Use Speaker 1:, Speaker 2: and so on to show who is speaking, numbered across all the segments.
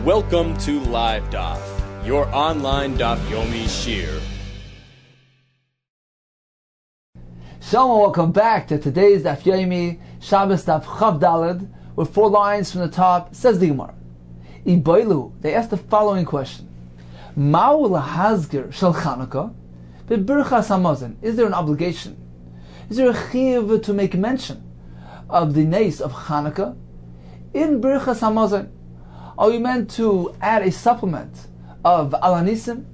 Speaker 1: Welcome to LIVEDAF, your online Daf Yomi Shiur.
Speaker 2: Shalom, welcome back to today's Daf Yomi Shabbos Daf Chav Daled, with 4 lines from the top. Says the Gemara, Ibailu, they asked the following question: Ma'u lahazgir shel Chanukah b'birchas hamazon? Is there an obligation? Is there a chiyuv to make mention of the nace of Chanukah in birchas hamazon? Are we meant to add a supplement of alanisim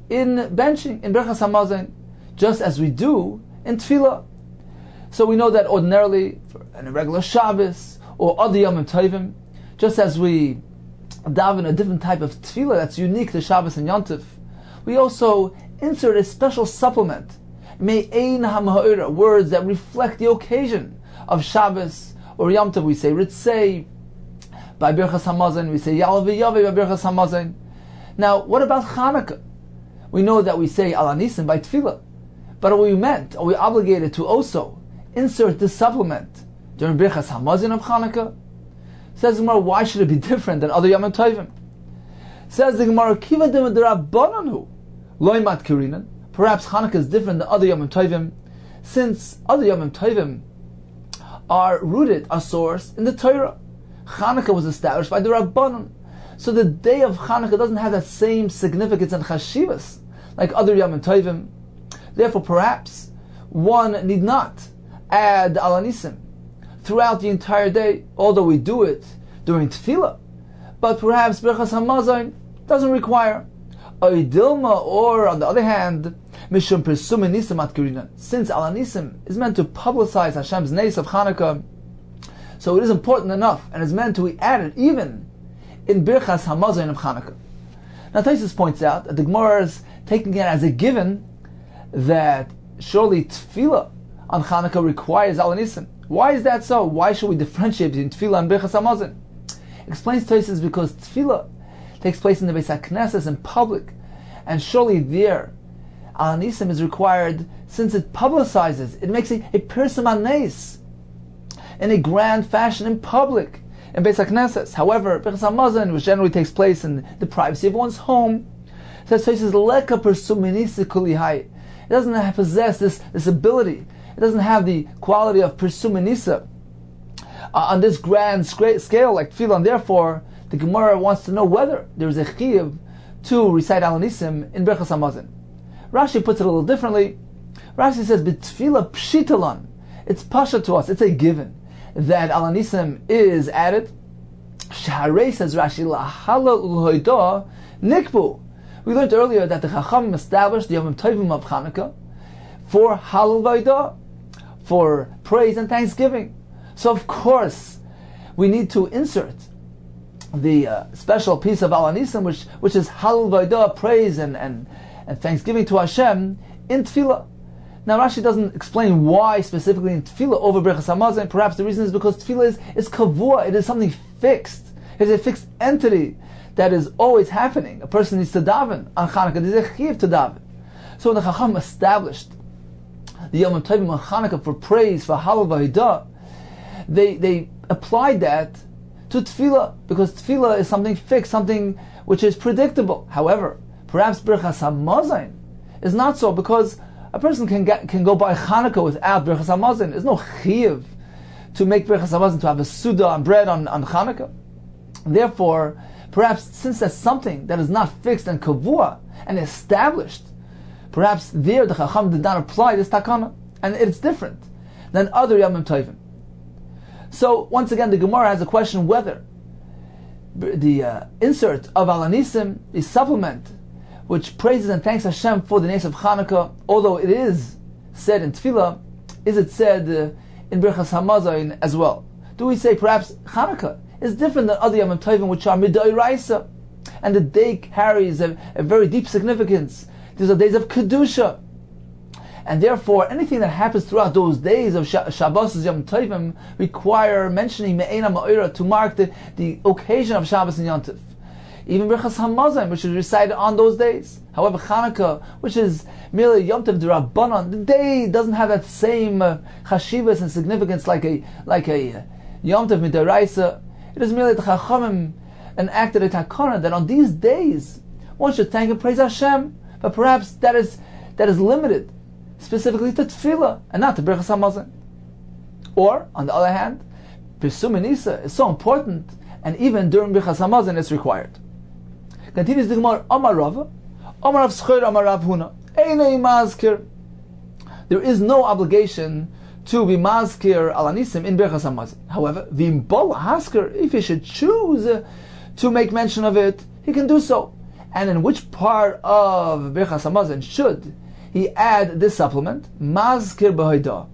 Speaker 2: in benching in birchas hamazon, just as we do in tefillah? So we know that ordinarily, in a regular Shabbos or other Yom Tovim, just as we daven a different type of tefillah that's unique to Shabbos and Yom Tov, we also insert a special supplement, me'ein ha'ma'ora, words that reflect the occasion of Shabbos or Yom Tov. We say Ritzei by Birchas Hamazon, we say Yalav V'Yaveh by Birchas Hamazon. Now, what about Chanukah? We know that we say Alanisim by tefillah, but are we obligated to also insert this supplement during Birchas Hamazon of Chanukah? Says the Gemara, why should it be different than other Yom Tovim? Says the Gemara, Kiva d'Rabbananu loy matkirinan. Perhaps Chanukah is different than other Yom Tovim, since other Yom Tovim are rooted, are sourced in the Torah. Chanukah was established by the Rabbanon, so the day of Chanukah doesn't have that same significance and chashivas like other Yom Tovim. Therefore, perhaps one need not add alanisim throughout the entire day, although we do it during tefillah. But perhaps Birchas Hamazon doesn't require. Oidilma, or on the other hand, Mishum Persum Nisim Atkirina, since alanisim is meant to publicize Hashem's nace of Chanukah, so it is important enough and is meant to be added even in Birchas Hamazon of Chanukah. Now Taisus points out that the Gemara is taking it as a given that surely tefillah on Chanukah requires alanisim. Why is that so? Why should we differentiate between tefillah and Birchas Hamazon? Explains Taisus because tefillah takes place in the Beis HaKnesses in public, and surely there alanisim is required since it publicizes, it makes a person manes in a grand fashion in public in Beis HaKnesses. However, Birchas Hamazon, which generally takes place in the privacy of one's home, says Taisus leka persum minisa kulihai. It doesn't possess this ability. It doesn't have the quality of persum minisa on this grand scale like tefillah, and therefore the Gemara wants to know whether there is a chiyuv to recite alanisim in Birchas Hamazon. Rashi puts it a little differently. Rashi says, "B'tefillah pshitalan." It's pasha to us. It's a given that alanisim is added. Shaharei, says Rashi, lahala ulhoida nikbu. We learned earlier that the Chacham established the Yom Tovim of Chanukah for halal v'hoida, for praise and thanksgiving. So of course we need to insert the special piece of alanisim, which is halal v'hoida, praise and thanksgiving to Hashem in tefillah. Now Rashi doesn't explain why specifically in tefillah over Birchas Hamazon. Perhaps the reason is because tefillah is kavua, it is something fixed. It is a fixed entity that is always happening. A person needs to daven on Chanukah. There's a chiyuv to daven. So when the Chacham established the Yom Tovim on Chanukah for praise, for halal v'hoda, they applied that to tefillah, because tefillah is something fixed, something which is predictable. However, perhaps Birchas Hamazon is not so, because a person can go by Chanukah without Birchas Hamazon. There's no chiyuv to make Birchas Hamazon, to have a suda and bread on Chanukah. Therefore, perhaps since that's something that is not fixed and kavua and established, perhaps there the Chacham did not apply this takana, and it's different than other Yom Tovim. So once again, the Gemara has a question whether the insert of alanisim, the supplement, which praises and thanks Hashem for the nace of Chanukah, although it is said in tefillah, is it said in Birchas Hamazon as well? Do we say perhaps Chanukah is different than other Yom Tovim, which are midoraisa, and the day carries a very deep significance? These are days of kedusha, and therefore anything that happens throughout those days of Shabbos Yom Tovim require mentioning me'ena ma'ira to mark the occasion of Shabbos and Yom Tov. Even Birchas Hamazon, which is recited on those days. However, Chanukah, which is merely Yom Tov d'Rabbanan, the day doesn't have that same chashivas and significance like a Yom Tov Midaraisa. It is merely the Chachamim enacted a takana that on these days one should thank and praise Hashem, but perhaps that is limited specifically to tefillah and not to Birchas Hamazon. Or, on the other hand, Pirsum Nisa is so important, and even during Birchas Hamazon it's required. Continues the Gemara, Amar Rav Schor, Amar Rav Huna, Einei Mazkir. There is no obligation to be Mazkir Alanisim in Birchas Hamazon. However, Vim Bol Hasker, if he should choose to make mention of it, he can do so. And in which part of Birchas Hamazon should he add this supplement? Mazkir B'Hoida.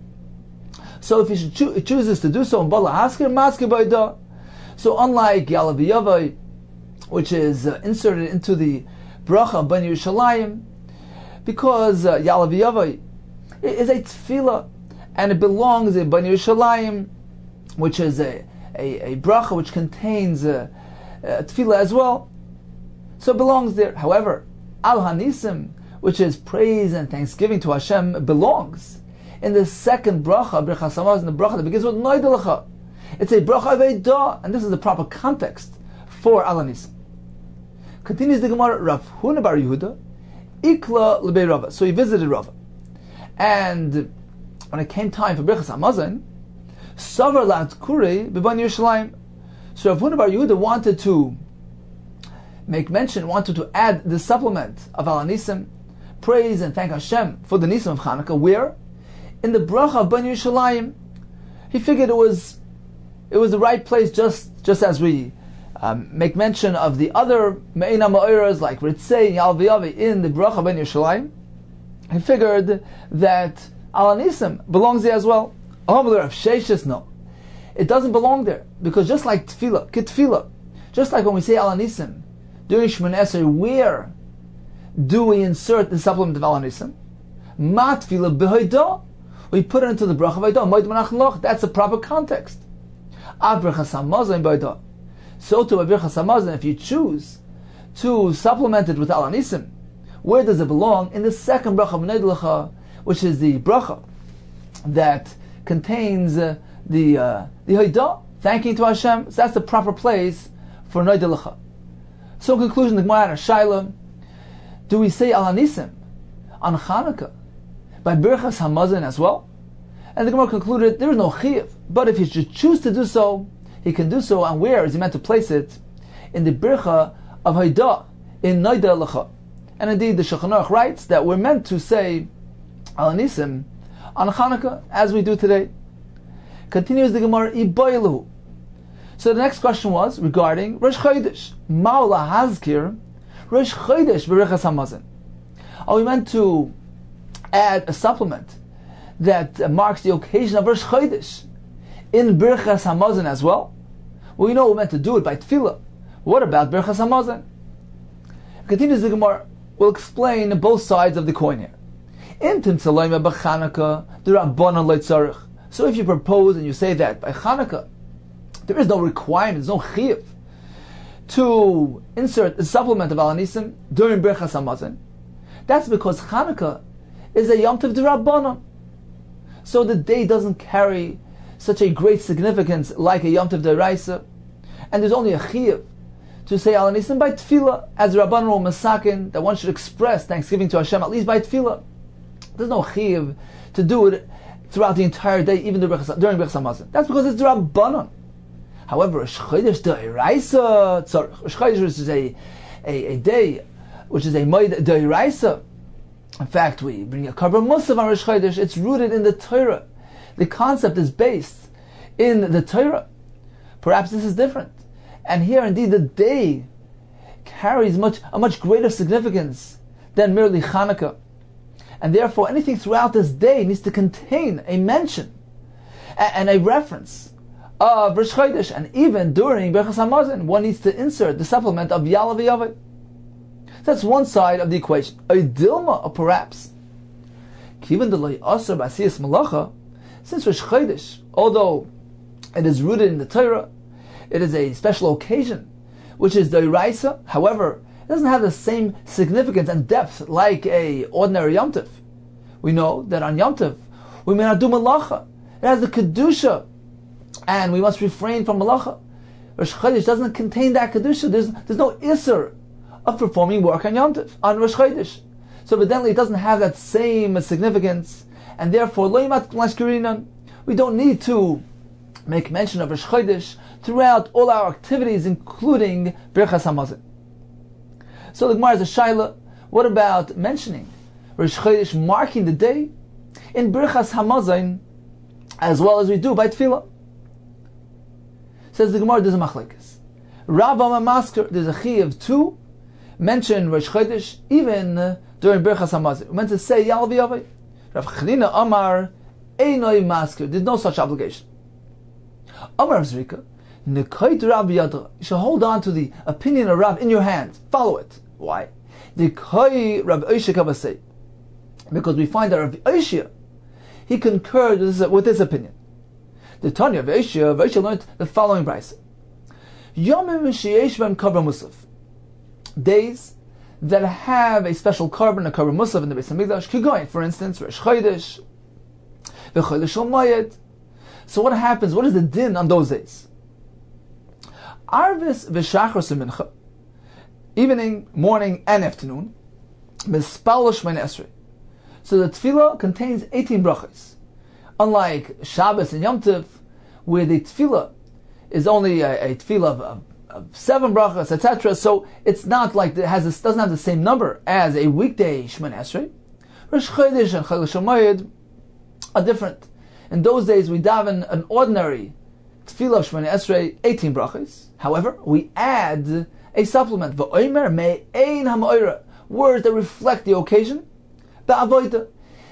Speaker 2: So if he chooses to do so in Bala Hasker, Mazkir B'Hoida. So unlike Yalav Yavai, which is inserted into the Bracha of Bnei Yerushalayim, because Yalav Yavai is a tefillah, and it belongs in Bnei Yerushalayim, which is a bracha which contains tefillah as well. So it belongs there. However, Al Hanisim, which is praise and thanksgiving to Hashem, belongs in the second bracha, Birchas Hamazon, the bracha that begins with Noidelecha. It's a bracha of Eidah, and this is the proper context for Al Hanisim. Continues the Gemara, Rav Huna bar Yehuda, Ikla lebei Rava. So he visited Rava, and when it came time for Birchas Hamazon, Savar Lat Kurei b'Bnei Yerushalayim. So Rav Huna bar Yehuda wanted to add the supplement of Al Hanisim, praise and thank Hashem for the Nisim of Chanukah. Where? In the bracha of Bnei Yerushalayim. He figured it was the right place, just as we make mention of the other Me'ina Ma'iras like Ritzei and Yalvayavi in the bracha of Bnei Yerushalayim. He figured that Al Hanisim belongs there as well. No, it doesn't belong there, because just like tefillah, just like when we say Al Hanisim during Shemon Esrei, where do we insert the supplement of Al Hanisim? Ma tefillah b'hoida. We put it into the bracha of Eidah, Moed Menachem Loch. That's the proper context. Av Birchas Hamazon b'Eidah. So to a Birchas Hamazon, if you choose to supplement it with Al Hanisim, where does it belong? In the second bracha of Noidelecha, which is the bracha that contains the Eidah, thanking to Hashem. So that's the proper place for Noidelecha. So in conclusion, the Gemara Shaila, do we say Al Hanisim on Chanukah by Birchas Hamazon as well? And the Gemara concluded there is no chiyuv, but if he should choose to do so, he can do so. And where is he meant to place it? In the Bircha of Haidah, in Noidelecha. And indeed, the Shulchan Aruch writes that we're meant to say Al Hanisim on Chanukah as we do today. Continues the Gemara, Iboilu. So the next question was regarding Rosh Chodesh. Ma'ula Hazkir Rosh Chodesh B'Birchas Hamazon. Are we meant to add a supplement that marks the occasion of Rosh Chodesh in Birchas Hamazon as well? Well, we know we're meant to do it by tefillah. What about Birchas Hamazon? Continues the Gemara. We'll explain both sides of the coin here. Intim Tzaloyma b'Chanukah the Rabbanon lo tzarich. So if you propose and you say that by Chanukah there is no requirement, there's no chiyuv to insert a supplement of Al Hanisim during Birchas Hamazon, that's because Chanukah is a Yom Tov D'Rabbanan. So the day doesn't carry such a great significance like a Yom Tov D'Oraisa, and there's only a chiyuv to say Al Hanisim by tefillah, as Rabbanan or Masakin, that one should express thanksgiving to Hashem at least by tefillah. There's no chiyuv to do it throughout the entire day, even during Birchas Hamazon. That's because it's Rabbanan. However, Rosh Chodesh D'Oraisa, Rosh Chodesh is a day which is a Moed D'Oraisa. In fact, we bring a Karban Musaf on Rosh Chodesh. It's rooted in the Torah. The concept is based in the Torah. Perhaps this is different. And here, indeed, the day carries a much greater significance than merely Chanukah. And therefore, anything throughout this day needs to contain a mention and a reference of Rosh Chodesh. And even during Birchas Hamazon, one needs to insert the supplement of Yalav Yavai. That's one side of the equation. A dilma, or perhaps, Kivan Delay Asar B'Asiyas Malacha, since Rosh Chodesh, although it is rooted in the Torah, it is a special occasion, which is the Iraisa. However, it doesn't have the same significance and depth like a ordinary Yom Tov. We know that on Yom Tov, we may not do Malacha. It has the Kedusha, and we must refrain from Malacha. Rosh Chodesh doesn't contain that kedusha. There's no iser of performing work on Yom Tov, on Rosh Chodesh. So evidently it doesn't have that same significance, and therefore we don't need to make mention of Rosh Chodesh throughout all our activities, including Birchas Hamazon. So the Gemara is a shaila. What about mentioning Rosh Chodesh, marking the day in Birchas Hamazon, as well as we do by Tefillah? Says the Gemara, there's a machlekes. Rav Amar Masker, there's a chiyuv to mention Rosh Chodesh even during Birchas Hamazon. We're meant to say Yal V'Yavai. Rav Chanina Amar Einoi Masker. There's no such obligation. Amar Rav Zrika Nekayt Rav Yadra. You should hold on to the opinion of Rav in your hand. Follow it. Why? Nekay Rav Oishia Kavasei. Because we find that Rav Oishia, he concurred with this opinion. The Tanya of Oishia learned the following brayso. Yomim sheyesh b'hem karban musaf. Days that have a special carbon, a carbon musaf in the Beis Hamikdash, Kigoyin, for instance, Rosh Chodesh, v'Chodesh Mayed. So what happens? What is the din on those days? Arvis v'Shachros u'Mincha, evening, morning, and afternoon, Mispal Shmon Esrei. So the tefillah contains 18 brachos. Unlike Shabbos and Yom Tov, where the tefillah is only a tefillah of 7 brachos, etc. So it's not like doesn't have the same number as a weekday Shemon Esrei. Rosh Chodesh and Chol Shamayid are different. In those days, we daven an ordinary tefillah of Shemon Esrei, 18 brachos. However, we add a supplement, v'omer me'ein ha'ma'ora, words that reflect the occasion. Ba'avoida,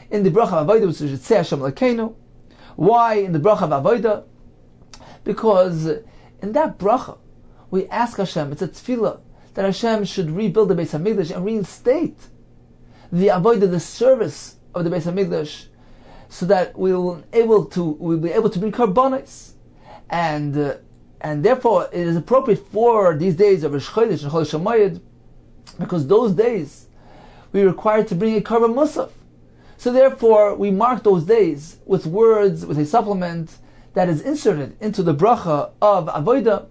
Speaker 2: in the bracha of avoida, which is Yitzeh Hashem Lekeinu. Why in the bracha of avoida? Because in that bracha, we ask Hashem, it's a tefillah, that Hashem should rebuild the Beis Hamikdash and reinstate the avodah, the service of the Beis Hamikdash, so that we'll be able to bring karbanos, and therefore it is appropriate for these days of Rosh Chodesh and Chol Shamayid, because those days we are required to bring a karban musaf. So therefore we mark those days with words, with a supplement that is inserted into the bracha of avodah.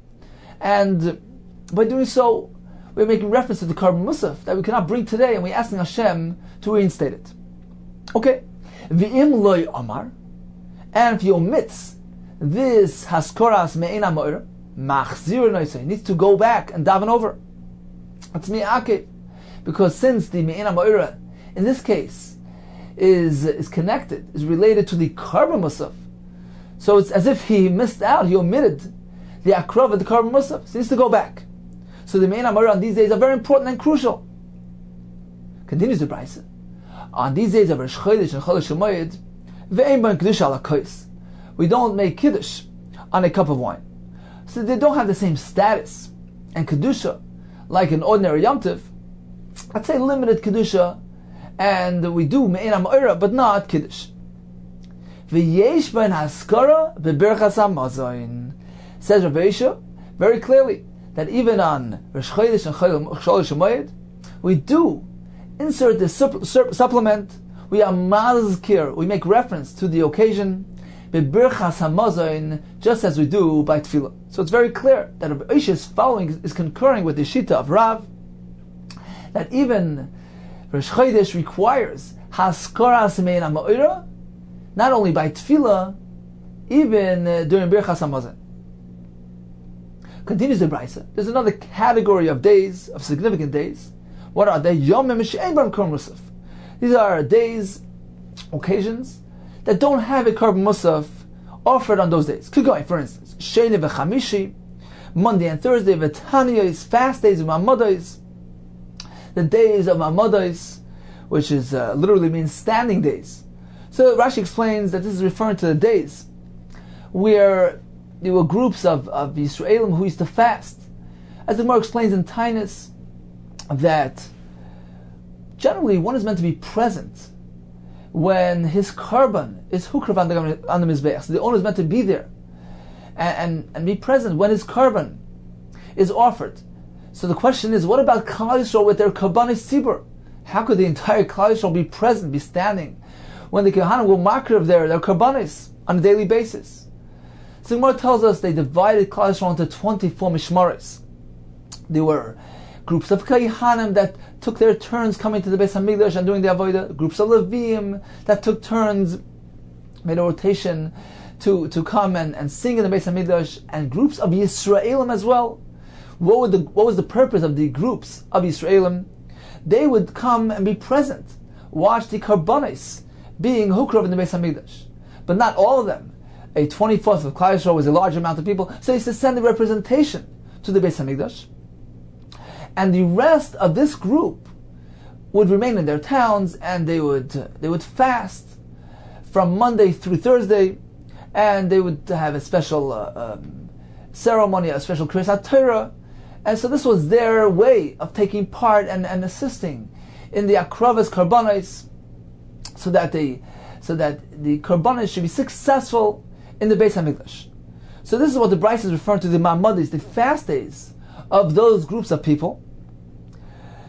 Speaker 2: And by doing so, we're making reference to the karban musaf that we cannot bring today, and we're asking Hashem to reinstate it. Okay. V'im loy amar, and if he omits this haskoras me'ein ha'ma'ora, machzir noisei, needs to go back and daven over. That's mi'akev, because since the me'ein ha'ma'ora in this case is connected, is related to the karban musaf, so it's as if he missed out, he omitted the akrav of the karban musaf, so he needs to go back. So the me'ein ha'ma'ora on these days are very important and crucial. Continues the brayso. On these days of Rosh Chodesh and Chol Shamayid, ve'ein b'hem kedusha ala kos. We don't make kiddush on a cup of wine, so they don't have the same status and kedusha like an ordinary Yom Tov. I'd say limited kedusha, and we do me'ein ha'ma'ora, but not kiddush. V'yesh b'hen haskara b'birchas hamazon. Says Rabbi very clearly that even on Rosh Chodesh and Chol Shamayid, we do insert the supplement. We are mazkir. We make reference to the occasion, b'birchas hamazon, just as we do by tefillah. So it's very clear that Rabbi is concurring with the shita of Rav, that even Rosh Chodesh requires haskaras me'ein ha'ma'ora, not only by tefillah, even during birchas hamazon. Continues the brayso. There's another category of days, of significant days. What are they? Yomim she'ein b'hem karban musaf. These are days, occasions, that don't have a karban musaf offered on those days. Kigoyin, for instance, Sheni v'chamishi, Monday and Thursday, v'taniyos, fast days of ma'amados, the days of ma'amados, which is literally means standing days. So Rashi explains that this is referring to the days where there were groups of Yisraelim who used to fast. As the Gemara explains in Tainus, that generally one is meant to be present when his karban is hukrav on the mizbeach. So the owner is meant to be there and be present when his karban is offered. So the question is, what about Klal Yisrael with their karbanis tzibur? How could the entire Klal Yisrael be present, be standing, when the Kohanim will makriv their karbanis on a daily basis? So the Gemara tells us they divided Klal Yisrael into 24 mishmaros. There were groups of Kayhanim that took their turns coming to the Beis Hamikdash and doing the Avodah. Groups of Levim that took turns, made a rotation to come and sing in the Beis Hamikdash, and groups of Yisraelim as well. What was the purpose of the groups of Yisraelim? They would come and be present, watch the Karbonos being hukrov in the Beis Hamikdash. But not all of them. A 24th of Klal Yisrael was a large amount of people, so they used to send a representation to the Beis Hamikdash. And the rest of this group would remain in their towns, and they would fast from Monday through Thursday, and they would have a special ceremony, a special Kriyas HaTorah. And so this was their way of taking part and assisting in the Akravas Karbonos, so that the Karbonos should be successful in the Beis Hamikdash. So this is what the Bryce is referring to, the Ma'amadis, the fast days of those groups of people.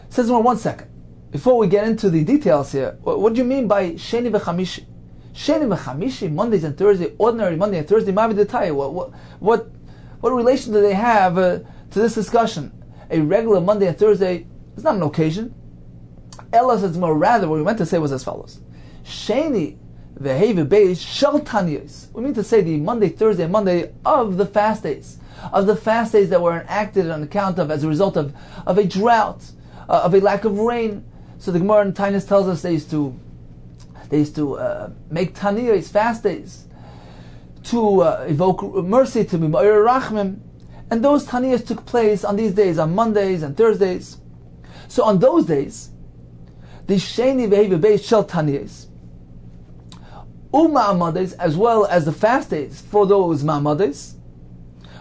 Speaker 2: Says in 1 second, before we get into the details here, what do you mean by Sheni v'Chamishi? Sheni v'Chamishi, Mondays and Thursday, ordinary Monday and Thursday, what relation do they have to this discussion? A regular Monday and Thursday is not an occasion. Ella says more, rather, what we meant to say was as follows. Sheni v'Hei v'Beis shel Taniyos. We mean to say the Monday, Thursday, and Monday of the fast days. Of the fast days that were enacted on account of, as a result of a drought, of a lack of rain. So the Gemara in Tainus tells us they used to make Taniyos, fast days, to evoke mercy, to be Ma'ir Rachmim. And those Taniyos took place on these days, on Mondays and Thursdays. So on those days, the Sheni v'Hei v'Beis shel Taniyos, Ma'amades, as well as the fast days for those Ma'amades.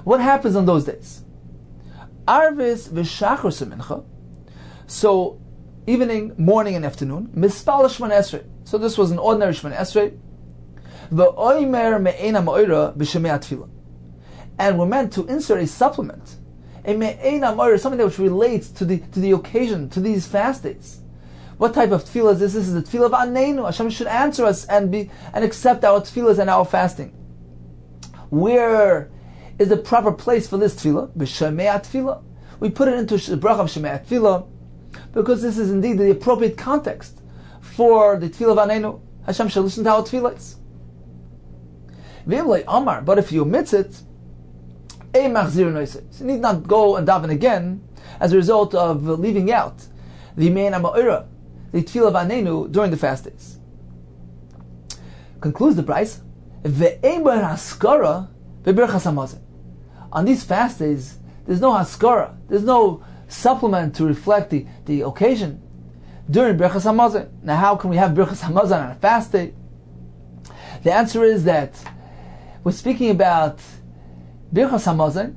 Speaker 2: What happens on those days? Arvis v'Shachar Semincha. So evening, morning, and afternoon. Mispal Shemon Esrei. So this was an ordinary Shemon Esrei. V'Oimer me'ena ma'ira b'Shemei Atfilah. And we're meant to insert a supplement, a me'ena ma'ira, something which relates to the occasion, to these fast days. What type of tefillah is this? This is the tefillah of Aneinu. Hashem should answer us and accept our tefillahs and our fasting. Where is the proper place for this tefillah? B'Shemei Atfilah. We put it into the bracha of Shemei Atfilah because this is indeed the appropriate context for the tefillah of Aneinu. Hashem shall listen to our tefillah is. But if you omit it, you need not go and daven again as a result of leaving out the me'ena ma'ira, the tefillah of Aneinu during the fast days. Concludes the Bryce, ve'emer haskara ve'berchas hamazon. On these fast days, there's no haskara, there's no supplement to reflect the occasion during berchas hamazon. Now, how can we have berchas hamazon on a fast day? The answer is that we're speaking about berchas hamazon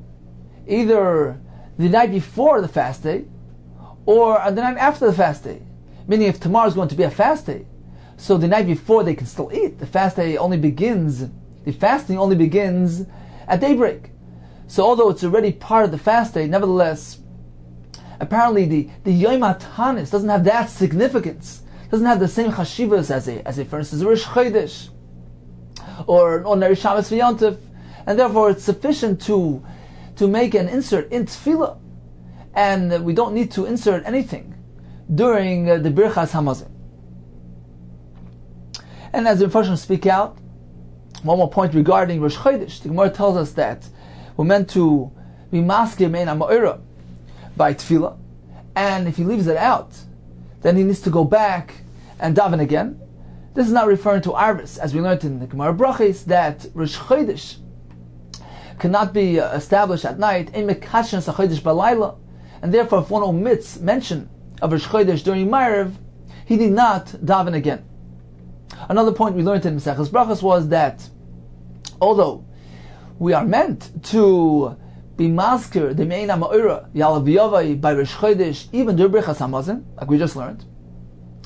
Speaker 2: either the night before the fast day or the night after the fast day. Meaning, if tomorrow is going to be a fast day, so the night before they can still eat. The fasting only begins at daybreak. So although it's already part of the fast day, nevertheless, apparently the Yom HaTanis doesn't have that significance, doesn't have the same chashivas as a for instance, Rosh Chodesh, or an ordinary Shabbos v'Yontif, and therefore it's sufficient to make an insert in tefillah, and we don't need to insert anything during the Birchas Hamazon. And as the Mepharshim speak out, one more point regarding Rosh Chodesh. The Gemara tells us that we're meant to be maskir me'ena ma'ira by tefillah, and if he leaves it out, then he needs to go back and daven again. This is not referring to Arvis, as we learned in the Gemara Brachis, that Rosh Chodesh cannot be established at night, in mekashen sachodesh balayla, and therefore if one omits mention of Rosh Chodesh during Ma'ariv, he need not daven again. Another point we learned in Maseches Brachos was that although we are meant to be masker the me'ena ma'ira yalav v'yavai by Rosh Chodesh even during Birchas Hamazon, like we just learned,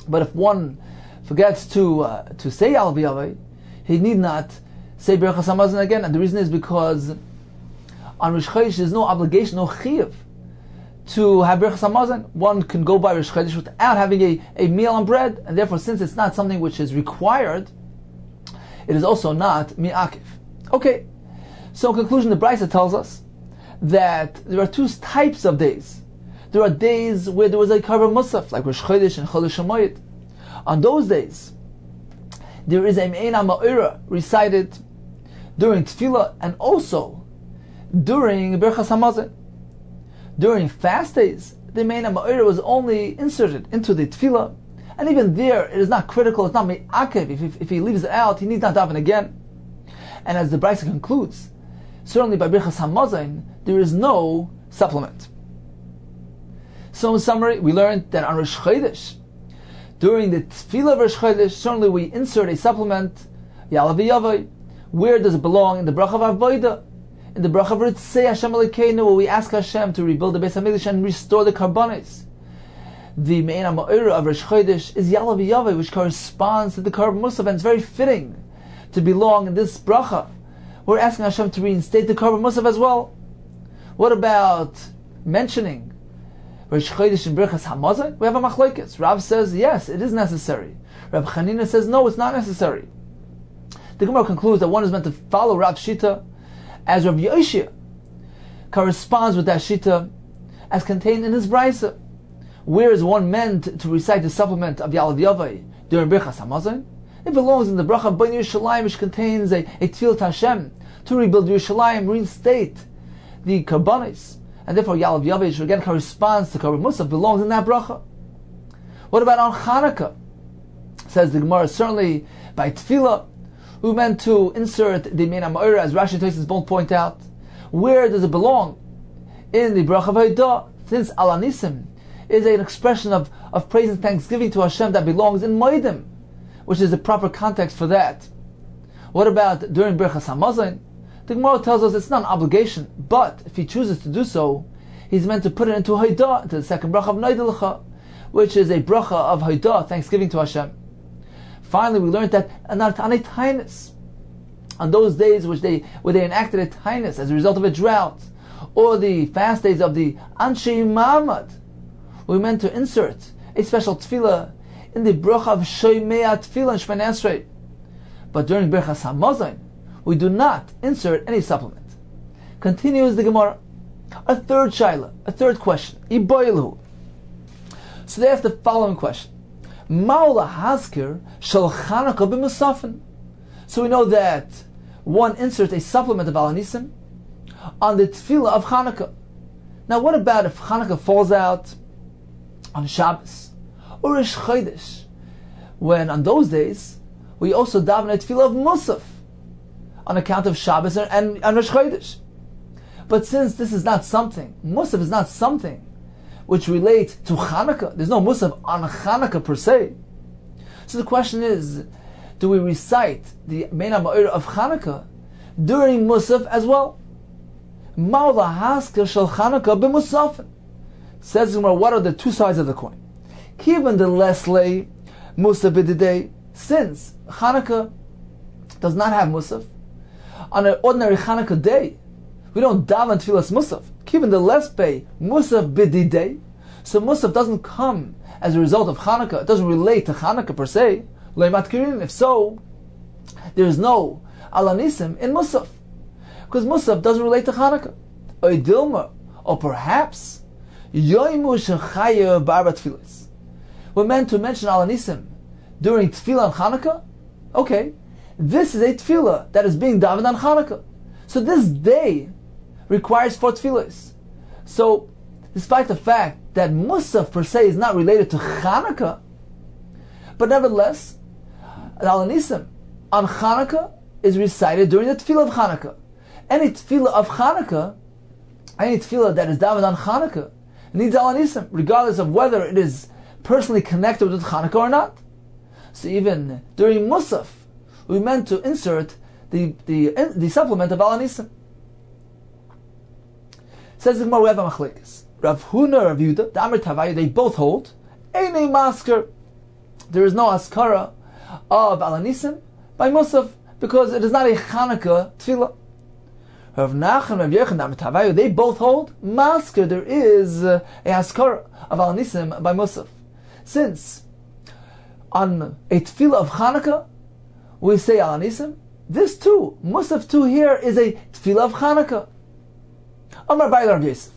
Speaker 2: but if one forgets to say yalav v'yavai, he need not say Birchas Hamazon again, and the reason is because on Rosh Chodesh there's no obligation, no chiyuv to have Birchas Hamazon. One can go by Rosh Chodesh without having a meal on bread, and therefore since it's not something which is required, it is also not mi'akiv. Okay, So in conclusion, the Brisa tells us that there are two types of days. There are days where there was a Karban Musaf, like Rosh Chodesh and Chodesh HaMoed. On those days, there is a Me'ena Ma'ira recited during Tefillah and also during Birchas Hamazon. During fast days, the Me'ena Ma'ira was only inserted into the Tefillah, and even there, it is not critical, it's not Me'akev. If he leaves it out, he needs not daven again. And as the Brisa concludes, certainly by Birchas Hamazon, there is no supplement. So in summary, we learned that on Rosh Chodesh, during the Tefillah of Rosh Chodesh, certainly we insert a supplement, Ya'alav Yavai. Where does it belong? In the Bracha of Avodah, in the Bracha of Ritzei Hashem Elokeinu, where we ask Hashem to rebuild the Beis HaMikdash and restore the Karbanos. The Me'ena Ma'ira of Rosh Chodesh is Ya'alav Yavai, which corresponds to the Karban Musaf, and it's very fitting to belong in this Bracha. We're asking Hashem to reinstate the Karban Musaf as well. What about mentioning Rosh Chodesh and Birchas Hamazon? We have a machlokes. Rav says yes, it is necessary. Rabbi Chanina says no, it's not necessary. The Gemara concludes that one is meant to follow Rav Shita, as Rav Yoshia corresponds with that Shita as contained in his Brisa. Where is one meant to recite the supplement of Ya'alav Yavai during Birchas Hamazon? It belongs in the Bracha of Bnei Yerushalayim, which contains a Tefillah Hashem to rebuild Yerushalayim, reinstate the Karbanos. And therefore Ya'alav Yavai, which again corresponds to Karban Musaf, belongs in that bracha. What about on Chanukah? Says the Gemara, certainly by Tefillah, we meant to insert the Me'ena Ma'ira, as Rashi and Tosfos both point out. Where does it belong? In the bracha of Haidah, since Al Anisim is an expression of praise and thanksgiving to Hashem that belongs in Moedim, which is the proper context for that. What about during Birchas Hamazon? The Gemara tells us it's not an obligation, but if he chooses to do so, he's meant to put it into Haidah, into the second bracha of Noidelecha, which is a bracha of Haidah, thanksgiving to Hashem. Finally, we learned that on a tainus, on those days where they enacted a tainus as a result of a drought, or the fast days of the Anshei Ma'amad, we meant to insert a special tefillah in the bracha of Shoymei Tefillah and Shemini Esrei. But during Birchas Hamazon, we do not insert any supplement. Continues the Gemara. A third shaila, a third question. Iboilu. So they ask the following question. Ma'ula haskir shel Chanukah b'musafin. So we know that one inserts a supplement of Al Anisim on the tefillah of Chanukah. Now what about if Chanukah falls out on Shabbos or Rosh Chodesh, when on those days we also daven a tefillah of Musaf on account of Shabbos and Rosh Chodesh. But since this is not something, Musaf is not something which relates to Chanukah, there's no Musaf on Chanukah per se. So the question is, do we recite the Me'ena Ma'ira of Chanukah during Musaf as well? Ma'ula haskir shel Chanukah b'musafin. Says the Gemara, what are the two sides of the coin? Given the Leslie Musaf b'didei, since Chanukah does not have Musaf, on an ordinary Chanukah day, we don't daven tefillas Musaf. Given the Lesbe Musaf b'didei, so Musaf doesn't come as a result of Chanukah. It doesn't relate to Chanukah per se. If so, there is no Al Anisim in Musaf, because Musaf doesn't relate to Chanukah. Or perhaps Yoimu Shechaya Ba'arba Tefillas. We're meant to mention Al Anisim during Tefillah on Chanukah. Okay, this is a Tefillah that is being davened on Chanukah. So this day requires 4 Tefillahs. So, despite the fact that Musaf per se is not related to Chanukah, but nevertheless, Al Anisim on Chanukah is recited during the Tefillah of Chanukah. Any Tefillah of Chanukah, any Tefillah that is davened on Chanukah, needs Al Anisim, regardless of whether it is personally connected with Chanukah or not. So even during Musaf, we meant to insert the supplement of Al Anisim. Says the Gemara, we have a machlekes. Rav Huna, Rav Yehuda, the Amr Tavayu, they both hold Einei Masker. There is no askara of Al Anisim by Musaf because it is not a Chanukah tefillah. Rav Nachman, Rav Yochanan, the Amr Tavayu, they both hold Masker. There is a askara of Al Anisim by Musaf. Since on a tefillah of Chanukah we say Al Anisim, this too, Musaf too here is a tefillah of Chanukah. Amar Rabbi Rav Yosef.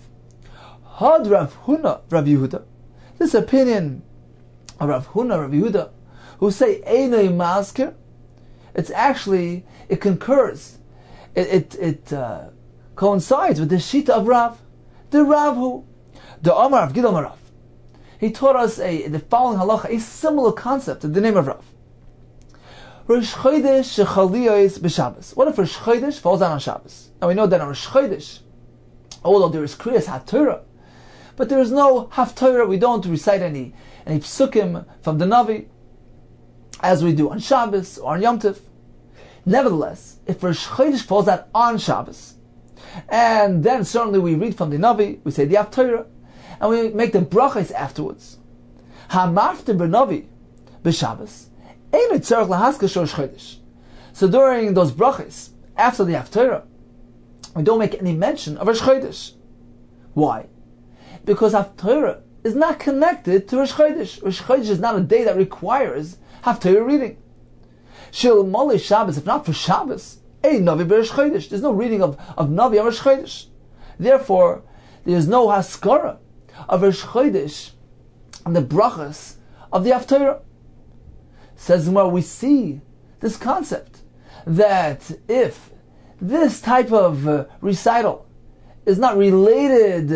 Speaker 2: Had Rav Huna, Rav Yehuda. This opinion of Rav Huna, Rav Yehuda, who say Einoi Masker, it concurs. It coincides with the Shita of Rav. The Rav who, the Amar of Gidol Rav. He taught us the following halacha, a similar concept in the name of Rav. Rosh Chodesh shechaliyos b'Shabbos. What if Rosh Chodesh falls down on Shabbos? Now we know that on Rosh Chodesh, although there is Kriyas HaTorah, but there is no Haftorah. We don't recite any psukim from the Navi, as we do on Shabbos or on Yom Tov. Nevertheless, if Rosh Chodesh falls out on Shabbos, and then certainly we read from the Navi, we say the Haftorah, and we make the brachas afterwards. Hamafter b'Navi b'Shabbos. So during those brachas, after the Haftorah, we don't make any mention of Rosh Chodesh. Why? Because Haftorah is not connected to Rosh Chodesh. Rosh Chodesh is not a day that requires Haftorah reading. Shil Moli Shabbos, if not for Shabbos, Navi b'Rosh Chodesh. There's no reading of Navi on Rosh Chodesh. Therefore, there is no haskara of Rosh Chodesh and the brachas of the Haftorah. Says Gemara, we see this concept that if this type of recital is not related